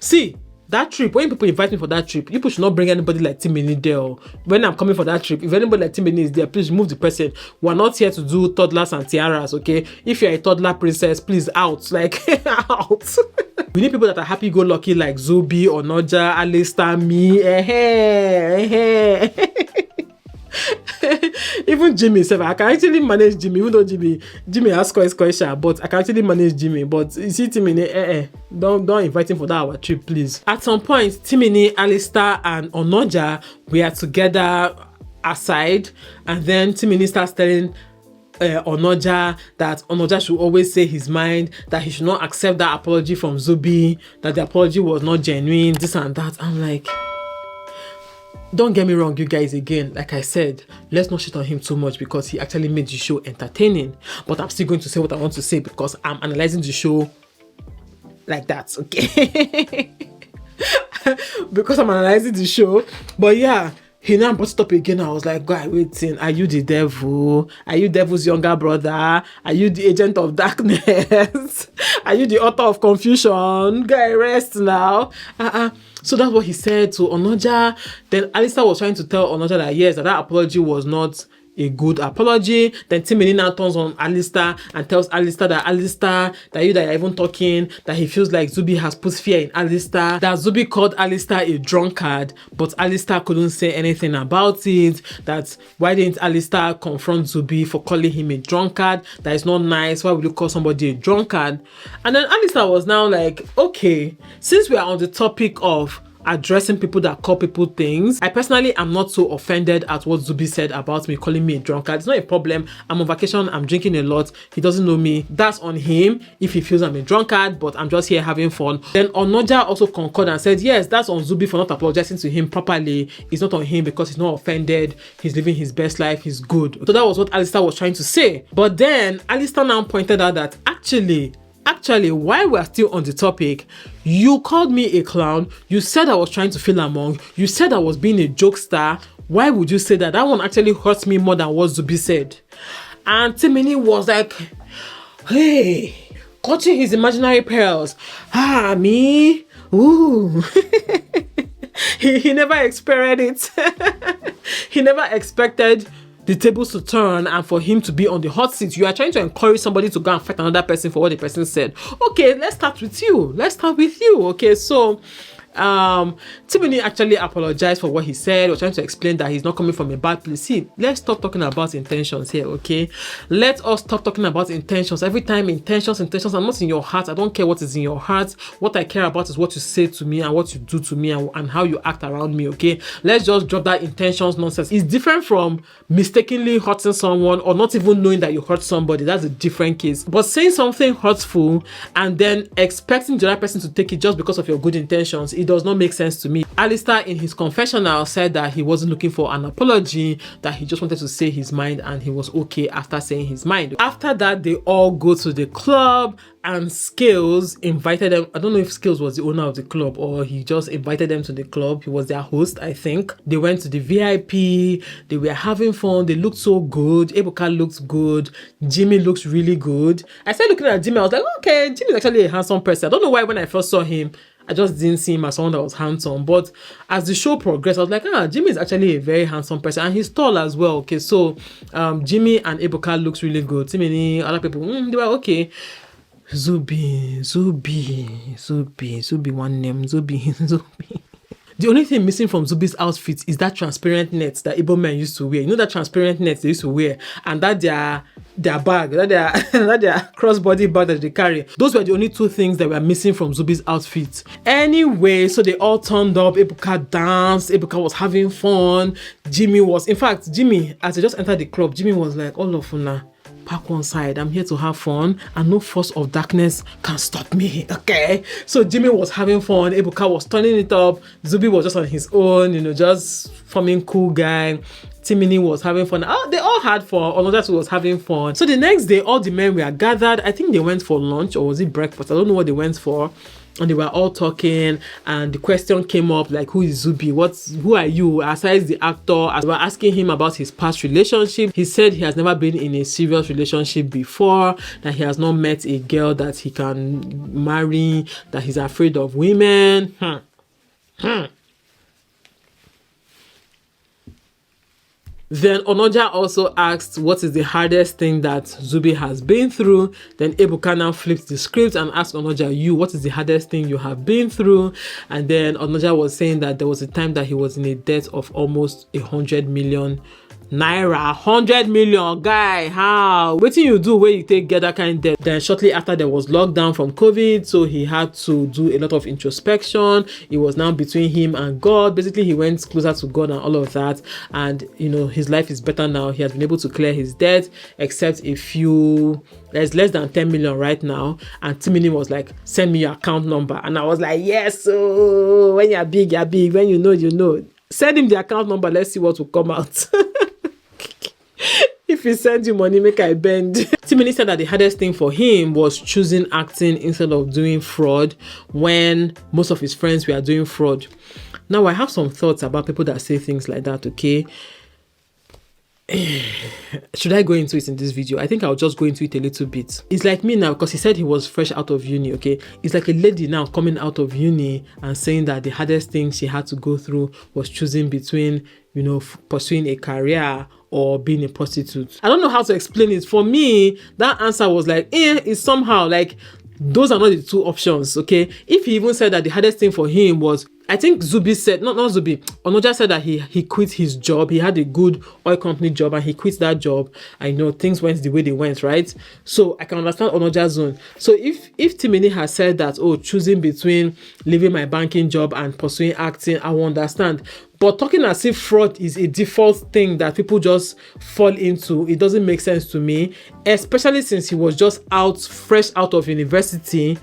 Speaker 1: See, that trip, when people invite me for that trip, people should not bring anybody like Timini there. When I'm coming for that trip, if anybody like Timini is there, please remove the person. We're not here to do toddlers and tiaras, okay? If you're a toddler princess, please out, like out. We need people that are happy-go-lucky like Zubi, Onoja, Alistair, me, Even Jimmy self, I can actually manage Jimmy, even though Jimmy has question, but I can actually manage Jimmy. But you see Timini, don't invite him for that our trip, please. At some point, Timini, Alistair, and Onoja were together aside, and then Timini starts telling Onoja that Onoja should always say his mind, that he should not accept that apology from Zubi, that the apology was not genuine, this and that. I'm like, don't get me wrong, you guys, again, like I said, let's not shit on him too much because he actually made the show entertaining. But I'm still going to say what I want to say because I'm analyzing the show like that, okay? Because I'm analyzing the show. But yeah, he now brought it up again. I was like, guy, waiting. Are you the devil? Are you devil's younger brother? Are you the agent of darkness? Are you the author of confusion? Guy, rest now. So that's what he said to Onoja. Then Alistair was trying to tell Onoja that yes, that apology was not a good apology. Then Timini now turns on Alistair and tells Alistair that you're even talking, that he feels like Zubi has put fear in Alistair, that Zubi called Alistair a drunkard, but Alistair couldn't say anything about it, that why didn't Alistair confront Zubi for calling him a drunkard, that is not nice, why would you call somebody a drunkard? And then Alistair was now like, okay, since we are on the topic of addressing people that call people things, I personally am not so offended at what Zubi said about me calling me a drunkard. It's not a problem. I'm on vacation, I'm drinking a lot, he doesn't know me. That's on him if he feels I'm a drunkard, but I'm just here having fun. Then Onoja also concurred and said, yes, that's on Zubi for not apologizing to him properly. It's not on him because he's not offended, he's living his best life, he's good. So that was what Alistair was trying to say. But then Alistair now pointed out that actually, while we're still on the topic, you called me a clown, you said I was trying to feel among, you said I was being a jokester. Why would you say that? That one actually hurts me more than what Zubi said. And Timini was like, hey, clutching his imaginary pearls. Me? Ooh. he never expected it. He never expected the tables to turn and for him to be on the hot seat. You are trying to encourage somebody to go and fight another person for what the person said. Okay, let's start with you. Okay, so Timini actually apologized for what he said. Was trying to explain that he's not coming from a bad place. See, let's stop talking about intentions here, okay? Let us stop talking about intentions. Every time intentions. I'm not in your heart. I don't care what is in your heart. What I care about is what you say to me and what you do to me and how you act around me, okay? Let's just drop that intentions nonsense. It's different from mistakenly hurting someone or not even knowing that you hurt somebody. That's a different case. But saying something hurtful and then expecting the other person to take it just because of your good intentions, it does not make sense to me. Alistair, in his confessional, said that he wasn't looking for an apology, that he just wanted to say his mind and he was okay after saying his mind. After that, they all go to the club and Scales invited them. I don't know if Scales was the owner of the club or he just invited them to the club. He was their host, I think. They went to the VIP. They were having fun. They looked so good. Ebuka looked good. Jimmy looks really good. I started looking at Jimmy. I was like, okay, Jimmy's actually a handsome person. I don't know why when I first saw him, I just didn't see him as someone that was handsome. But as the show progressed, I was like, Jimmy is actually a very handsome person. And he's tall as well. Okay, so Jimmy and Ebuka looks really good. Timini, other people, they were okay. Zubi, one name, Zubi. The only thing missing from Zubi's outfit is that transparent net that Igbo men used to wear. You know that transparent net they used to wear, and that their bag, that their crossbody bag that they carry. Those were the only two things that were missing from Zubi's outfit. Anyway, so they all turned up. Ebuka danced. Ebuka was having fun. Jimmy, as they just entered the club, Jimmy was like, all of una, park one side. I'm here to have fun and no force of darkness can stop me, okay? So Jimmy was having fun. Ebuka was turning it up. Zubi was just on his own, just forming cool guy. Timini was having fun. They all had fun. Onoja was having fun. So the next day, all the men were gathered. I think they went for lunch or was it breakfast? I don't know what they went for. And they were all talking, and the question came up like, who is Zubi? Who are you? Aside the actor, as we were asking him about his past relationship, he said he has never been in a serious relationship before, that he has not met a girl that he can marry, that he's afraid of women. Then Onoja also asked what is the hardest thing that Zubi has been through. Then Ebuka now flipped the script and asked Onoja, what is the hardest thing you have been through? And then Onoja was saying that there was a time that he was in a debt of almost 100 million naira. 100 million, guy, how? What do you do when you get that kind of debt? Then shortly after, there was lockdown from COVID, so he had to do a lot of introspection. It was now between him and God. Basically, he went closer to God and all of that, and his life is better now. He has been able to clear his debt, except there's less than 10 million right now. And Timini was like, send me your account number. And I was like, yes, so when you're big, when you know. Send him the account number, let's see what will come out. If he sends you money, make I bend. Timini said that the hardest thing for him was choosing acting instead of doing fraud when most of his friends were doing fraud. Now, I have some thoughts about people that say things like that, okay? Should I go into it in this video? I think I'll just go into it a little bit. It's like me now, because he said he was fresh out of uni, okay? It's like a lady now coming out of uni and saying that the hardest thing she had to go through was choosing between, pursuing a career or being a prostitute. I don't know how to explain it. For me, that answer was like, it's somehow like, those are not the two options, okay? If he even said that the hardest thing for him was, I think Zubi said, not Zubi, Onoja said that he quit his job. He had a good oil company job and he quit that job. I know things went the way they went, right? So I can understand Onoja's zone. So if Timini has said that, choosing between leaving my banking job and pursuing acting, I will understand. But talking as if fraud is a default thing that people just fall into, it doesn't make sense to me, especially since he was just fresh out of university.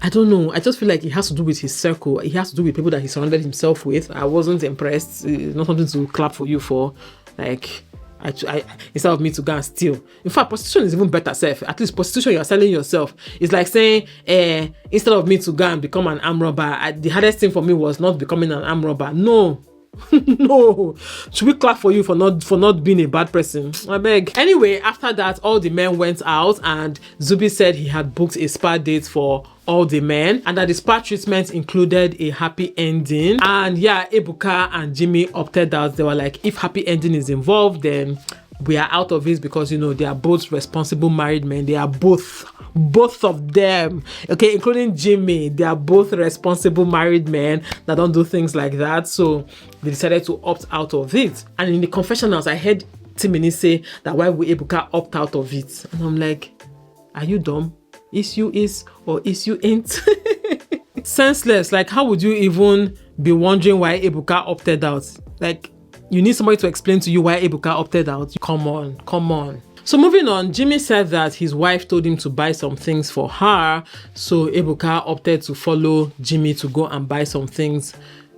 Speaker 1: I don't know. I just feel like it has to do with his circle. It has to do with people that he surrounded himself with. I wasn't impressed. It's not something to clap for you for. Like, I instead of me to go and steal. In fact, prostitution is even better, self. At least prostitution, you're selling yourself. It's like saying, instead of me to go and become an arm robber, the hardest thing for me was not becoming an arm robber. No. No. Should we clap for you for not being a bad person? I beg. Anyway, after that, all the men went out and Zubi said he had booked a spa date for all the men and that the spa treatment included a happy ending. And yeah, Ebuka and Jimmy opted out. They were like, if happy ending is involved, then we are out of it because, they are both responsible married men. They are both both of them, okay, including Jimmy. They are both responsible married men that don't do things like that. So they decided to opt out of it. And in the confessionals, I heard Timini say that why would Ebuka opt out of it? And I'm like, are you dumb? Is you is or is you ain't? Senseless. Like, how would you even be wondering why Ebuka opted out? Like, you need somebody to explain to you why Ebuka opted out. Come on. So moving on, Jimmy said that his wife told him to buy some things for her. So Ebuka opted to follow Jimmy to go and buy some things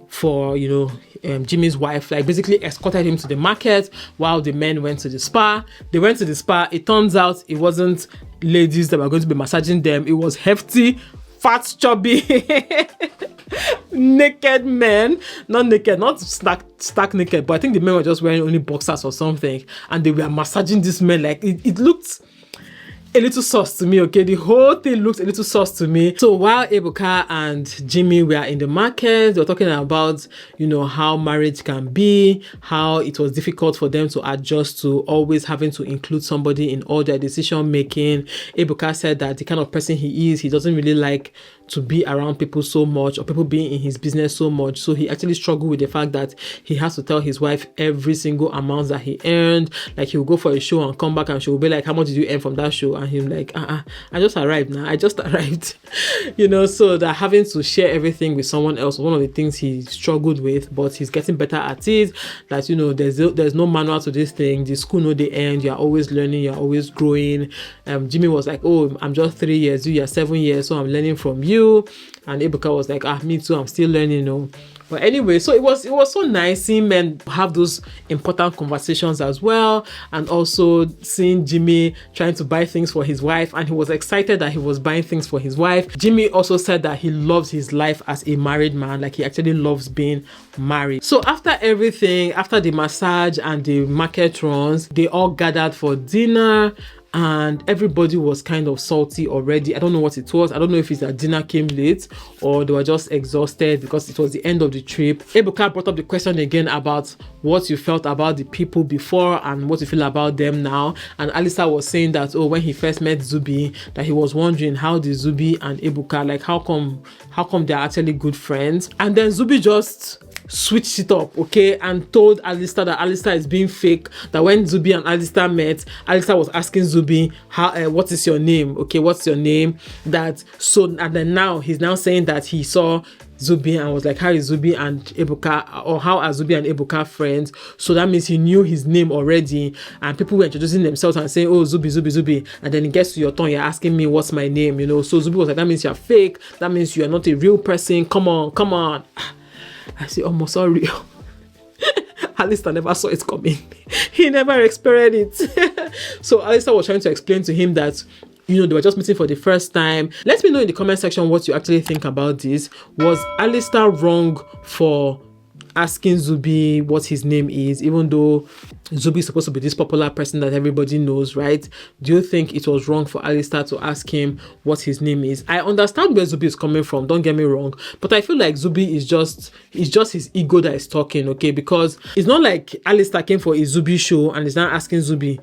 Speaker 1: for, Jimmy's wife. Like, basically escorted him to the market while the men went to the spa. They went to the spa. It turns out it wasn't ladies that were going to be massaging them. It was hefty, fat, chubby, naked men. Not stark naked, but I think the men were just wearing only boxers or something, and they were massaging these men. Like, it looked a little sus to me, okay? The whole thing looked a little sus to me. So while Ebuka and Jimmy were in the market, they were talking about, how marriage can be, how it was difficult for them to adjust to always having to include somebody in all their decision making. Ebuka said that the kind of person he is, he doesn't really like to be around people so much, or people being in his business so much. So he actually struggled with the fact that he has to tell his wife every single amount that he earned. Like, he will go for a show and come back and she will be like, how much did you earn from that show? And he's like, I just arrived now. I just arrived. So that having to share everything with someone else was one of the things he struggled with, but he's getting better at it. That, there's no manual to this thing. The school know the end. You're always learning. You're always growing. Jimmy was like, oh, I'm just 3 years. You're 7 years. So I'm learning from you. And Ebuka was like, me too, I'm still learning, But anyway, so it was so nice seeing men have those important conversations as well, and also seeing Jimmy trying to buy things for his wife, and he was excited that he was buying things for his wife. Jimmy also said that he loves his life as a married man, like he actually loves being married. So after everything, after the massage and the market runs, they all gathered for dinner. And everybody was kind of salty already. I don't know what it was. I don't know if it's that dinner came late or they were just exhausted because it was the end of the trip. Ebuka brought up the question again about what you felt about the people before and what you feel about them now. And Alisa was saying that, when he first met Zubi, that he was wondering how the Zubi and Ebuka, like how come they're actually good friends. And then Zubi just switched it up, okay, and told Alistair that Alistair is being fake, that when Zubi and Alistair met, Alistair was asking Zubi, what is your name, okay, what's your name, and then now he's now saying that he saw Zubi and was like, how is Zubi and Ebuka, or how are Zubi and Ebuka friends? So that means he knew his name already, and people were introducing themselves and saying, oh, Zubi, and then it gets to your turn, you're asking me what's my name, So Zubi was like, that means you're fake, that means you're not a real person, come on. I say, almost sorry. Alistair never saw it coming. He never experienced it. So Alistair was trying to explain to him that, they were just meeting for the first time. Let me know in the comment section what you actually think about this. Was Alistair wrong for asking Zubi what his name is, even though Zubi is supposed to be this popular person that everybody knows, right? Do you think it was wrong for Alistair to ask him what his name is? I understand where Zubi is coming from, don't get me wrong, but I feel like Zubi is just his ego that is talking, okay? Because it's not like Alistair came for a Zubi show and is now asking Zubi,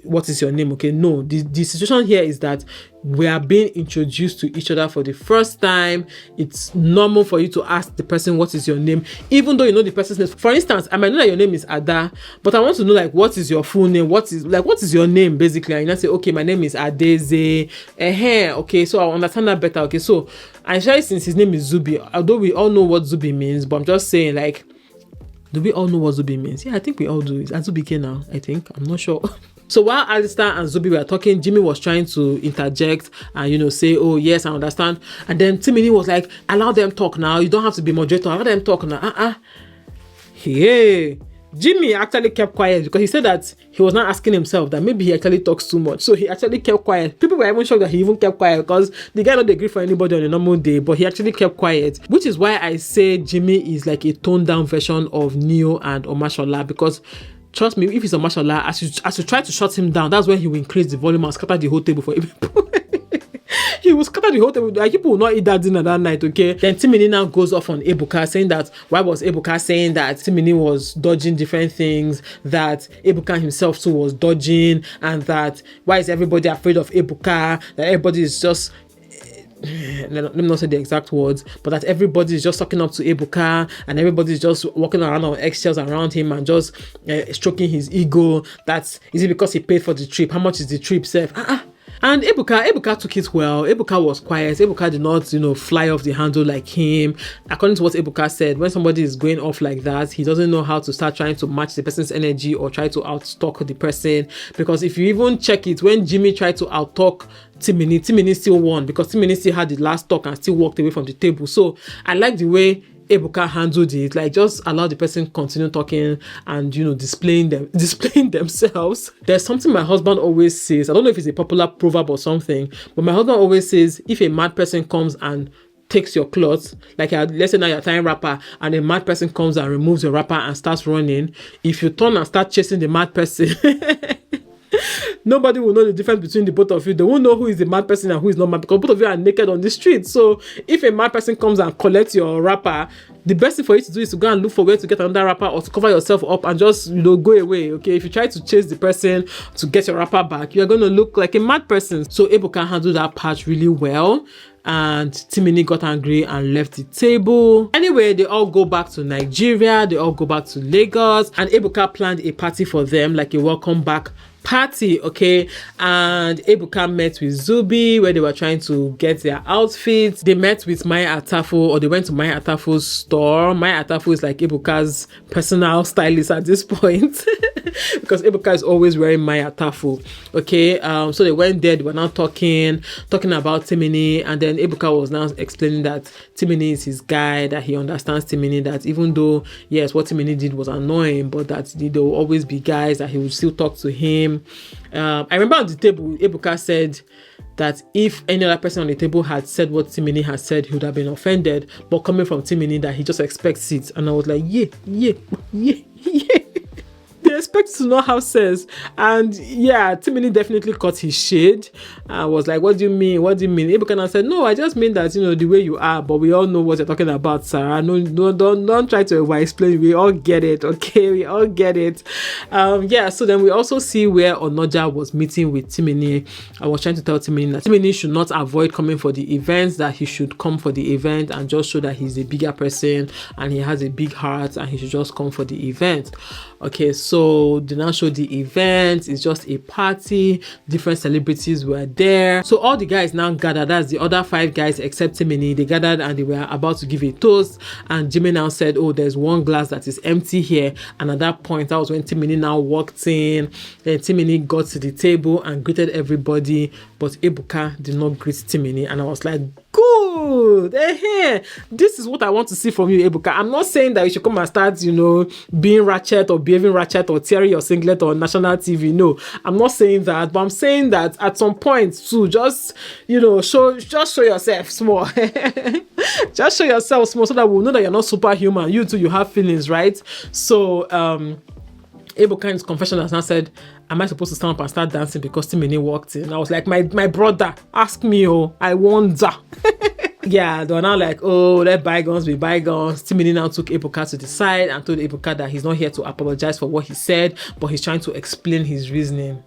Speaker 1: what is your name? Okay, no, the situation here is that we are being introduced to each other for the first time. It's normal for you to ask the person what is your name, even though you know the person's name. For instance, I might know that your name is Ada, but I want to know, like, what is your full name, what is your name, basically. And I say, okay, my name is Adaeze. Okay, so I'll understand that better. Okay, so actually, since his name is Zubi, although we all know what Zubi means, but I'm just saying, like, do we all know what Zubi means? Yeah, I think we all do. It's Azubike now, I think. I'm not sure. So while Alistair and Zubi were talking, Jimmy was trying to interject and, say, oh, yes, I understand. And then Timini was like, allow them talk now. You don't have to be moderator. Allow them talk now. Hey. Jimmy actually kept quiet because he said that he was not asking himself that maybe he actually talks too much. So he actually kept quiet. People were even shocked that he even kept quiet because the guy don't agree for anybody on a normal day, but he actually kept quiet, which is why I say Jimmy is like a toned down version of Neo and Omashola, because trust me, if it's Omashola, as you try to shut him down, that's when he will increase the volume and scatter the whole table for people. He will scatter the whole table. Like, people will not eat that dinner that night, okay? Then Timini now goes off on Ebuka, saying that why was Ebuka saying that Timini was dodging different things, that Ebuka himself too was dodging, and that why is everybody afraid of Ebuka, that everybody is just let me not say the exact words, but that everybody is just talking up to Ebuka and everybody is just walking around on eggshells around him and just stroking his ego. Is it because he paid for the trip? How much is the trip, Seth? And Ebuka took it well. Ebuka was quiet. Ebuka did not, fly off the handle like him. According to what Ebuka said, when somebody is going off like that, he doesn't know how to start trying to match the person's energy or try to outtalk the person. Because if you even check it, when Jimmy tried to outtalk Timini still won, because Timini still had the last talk and still walked away from the table. So I like the way Ebuka handled it. Like, just allow the person continue talking and displaying themselves. There's something my husband always says. I don't know if it's a popular proverb or something, but my husband always says, if a mad person comes and takes your clothes, like let's say now you're tying wrapper and a mad person comes and removes your wrapper and starts running, if you turn and start chasing the mad person, nobody will know the difference between the both of you. They won't know who is the mad person and who is not mad, because both of you are naked on the street. So if a mad person comes and collects your wrapper, the best thing for you to do is to go and look for where to get another wrapper or to cover yourself up and just go away. Okay, if you try to chase the person to get your wrapper back, you are going to look like a mad person. So Ebuka handled that part really well, and Timini got angry and left the table. Anyway, they all go back to Nigeria, they all go back to Lagos, and Ebuka planned a party for them, like a welcome back party, okay? And Ebuka met with Zubi, where they were trying to get their outfits. They met with Maya Atafo, or they went to Maya Atafo's store. Maya Atafo is like Ebuka's personal stylist at this point, because Ebuka is always wearing Maya Atafo, okay? So they went there, they were now talking about Timini, and then Ebuka was now explaining that Timini is his guy, that he understands Timini, that even though, yes, what Timini did was annoying, but that there will always be guys, that he would still talk to him. I remember on the table, Ebuka said that if any other person on the table had said what Timini had said, he would have been offended. But coming from Timini, that he just expects it. And I was like, yeah. They expect to know how says. And yeah, Timini definitely caught his shade. I was like, what do you mean? Ebuka now said, no, I just mean that, the way you are, but we all know what you're talking about, Sarah. No, don't try to explain. We all get it, okay? We all get it. So then we also see where Onoja was meeting with Timini. I was trying to tell Timini that Timini should not avoid coming for the events, that he should come for the event and just show that he's a bigger person and he has a big heart, and he should just come for the event. Okay, so they now show the event. It's just a party. Different celebrities were there. So all the guys now gathered. That's the other 5 guys except Timini. They gathered and they were about to give a toast. And Jimmy now said, oh, there's one glass that is empty here. And at that point, that was when Timini now walked in. Then Timini got to the table and greeted everybody. But Ebuka did not greet Timini. And I was like, good. This is what I want to see from you, Ebuka. I'm not saying that you should come and start, being ratchet or behaving ratchet or tearing your singlet on national TV. No, I'm not saying that. But I'm saying that at some point too, just, show yourself small. Just show yourself small so that we'll know that you're not superhuman. You too, you have feelings, right? So, Ebuka in his confession has now said, am I supposed to stand up and start dancing because Timini walked in? I was like, my brother, ask me, I wonder. Yeah, they were now like, oh, let bygones be bygones. Timini now took Ebuka to the side and told Ebuka that he's not here to apologize for what he said, but he's trying to explain his reasoning.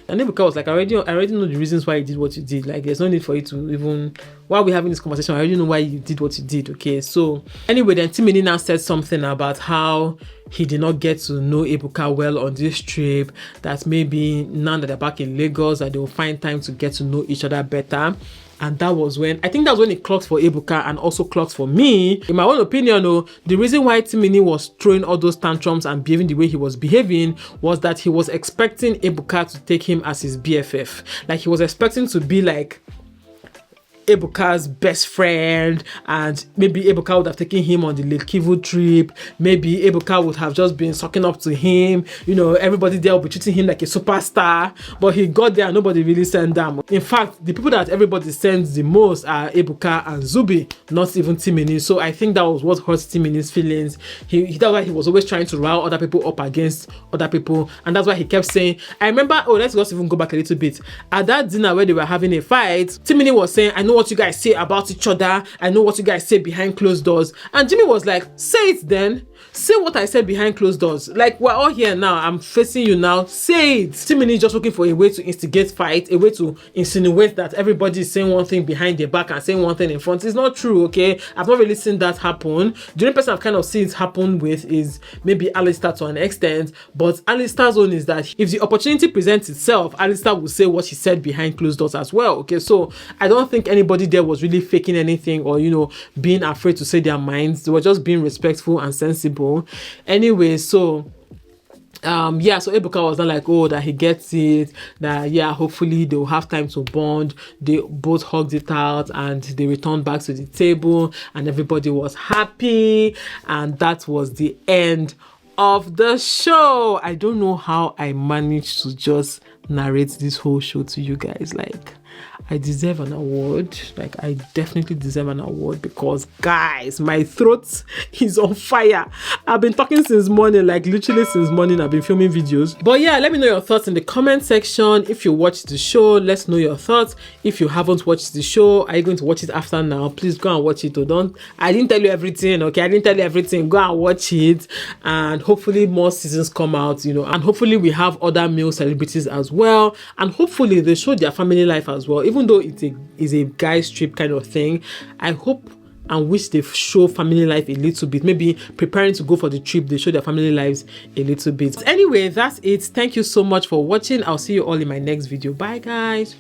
Speaker 1: And Ebuka was like, I already know the reasons why you did what you did. Like, there's no need for you to even, while we're having this conversation, I already know why you did what you did, okay? So, anyway, then Timini now said something about how he did not get to know Ebuka well on this trip, that maybe now that they're back in Lagos, that they will find time to get to know each other better. And that was when it clocked for Ebuka and also clocked for me. In my own opinion, the reason why Timini was throwing all those tantrums and behaving the way he was behaving was that he was expecting Ebuka to take him as his BFF. Like, he was expecting to be like Ebuka's best friend, and maybe Ebuka would have taken him on the Lake Kivu trip. Maybe Ebuka would have just been sucking up to him. You know, everybody there will be treating him like a superstar. But he got there and nobody really sent them. In fact, the people that everybody sends the most are Ebuka and Zubi, not even Timini. So I think that was what hurt Timini's feelings. That's why he was always trying to rile other people up against other people. And that's why he kept saying, I remember, let's just even go back a little bit. At that dinner where they were having a fight, Timini was saying, I know what you guys say about each other. I know what you guys say behind closed doors. And Jimmy was like, say it then. Say what I said behind closed doors. Like, we're all here now. I'm facing you now. Say it. Timini is just looking for a way to instigate fight, a way to insinuate that everybody is saying one thing behind their back and saying one thing in front. It's not true, okay? I've not really seen that happen. The only person I've kind of seen it happen with is maybe Alistair to an extent. But Alistair's own is that if the opportunity presents itself, Alistair will say what he said behind closed doors as well, okay? So I don't think anybody there was really faking anything or, you know, being afraid to say their minds. They were just being respectful and sensible. Anyway, so yeah, so Ebuka was not like, oh, that he gets it, that yeah, hopefully they'll have time to bond. They both hugged it out and they returned back to the table and everybody was happy, and that was the end of the show. I don't know how I managed to just narrate this whole show to you guys. Like, I deserve an award. Like, I definitely deserve an award because, guys, my throat is on fire. I've been talking since morning, like literally since morning I've been filming videos. But yeah, let me know your thoughts in the comment section. If you watched the show, let's know your thoughts. If you haven't watched the show, are you going to watch it after now? Please go and watch it. Or I didn't tell you everything, okay? I didn't tell you everything. Go and watch it. And hopefully more seasons come out, you know, and hopefully we have other male celebrities as well. And hopefully they show their family life as well. Even though it is a guy's trip kind of thing, I hope and wish they show family life a little bit. Maybe preparing to go for the trip, they show their family lives a little bit. Anyway, that's it. Thank you so much for watching. I'll see you all in my next video. Bye, guys.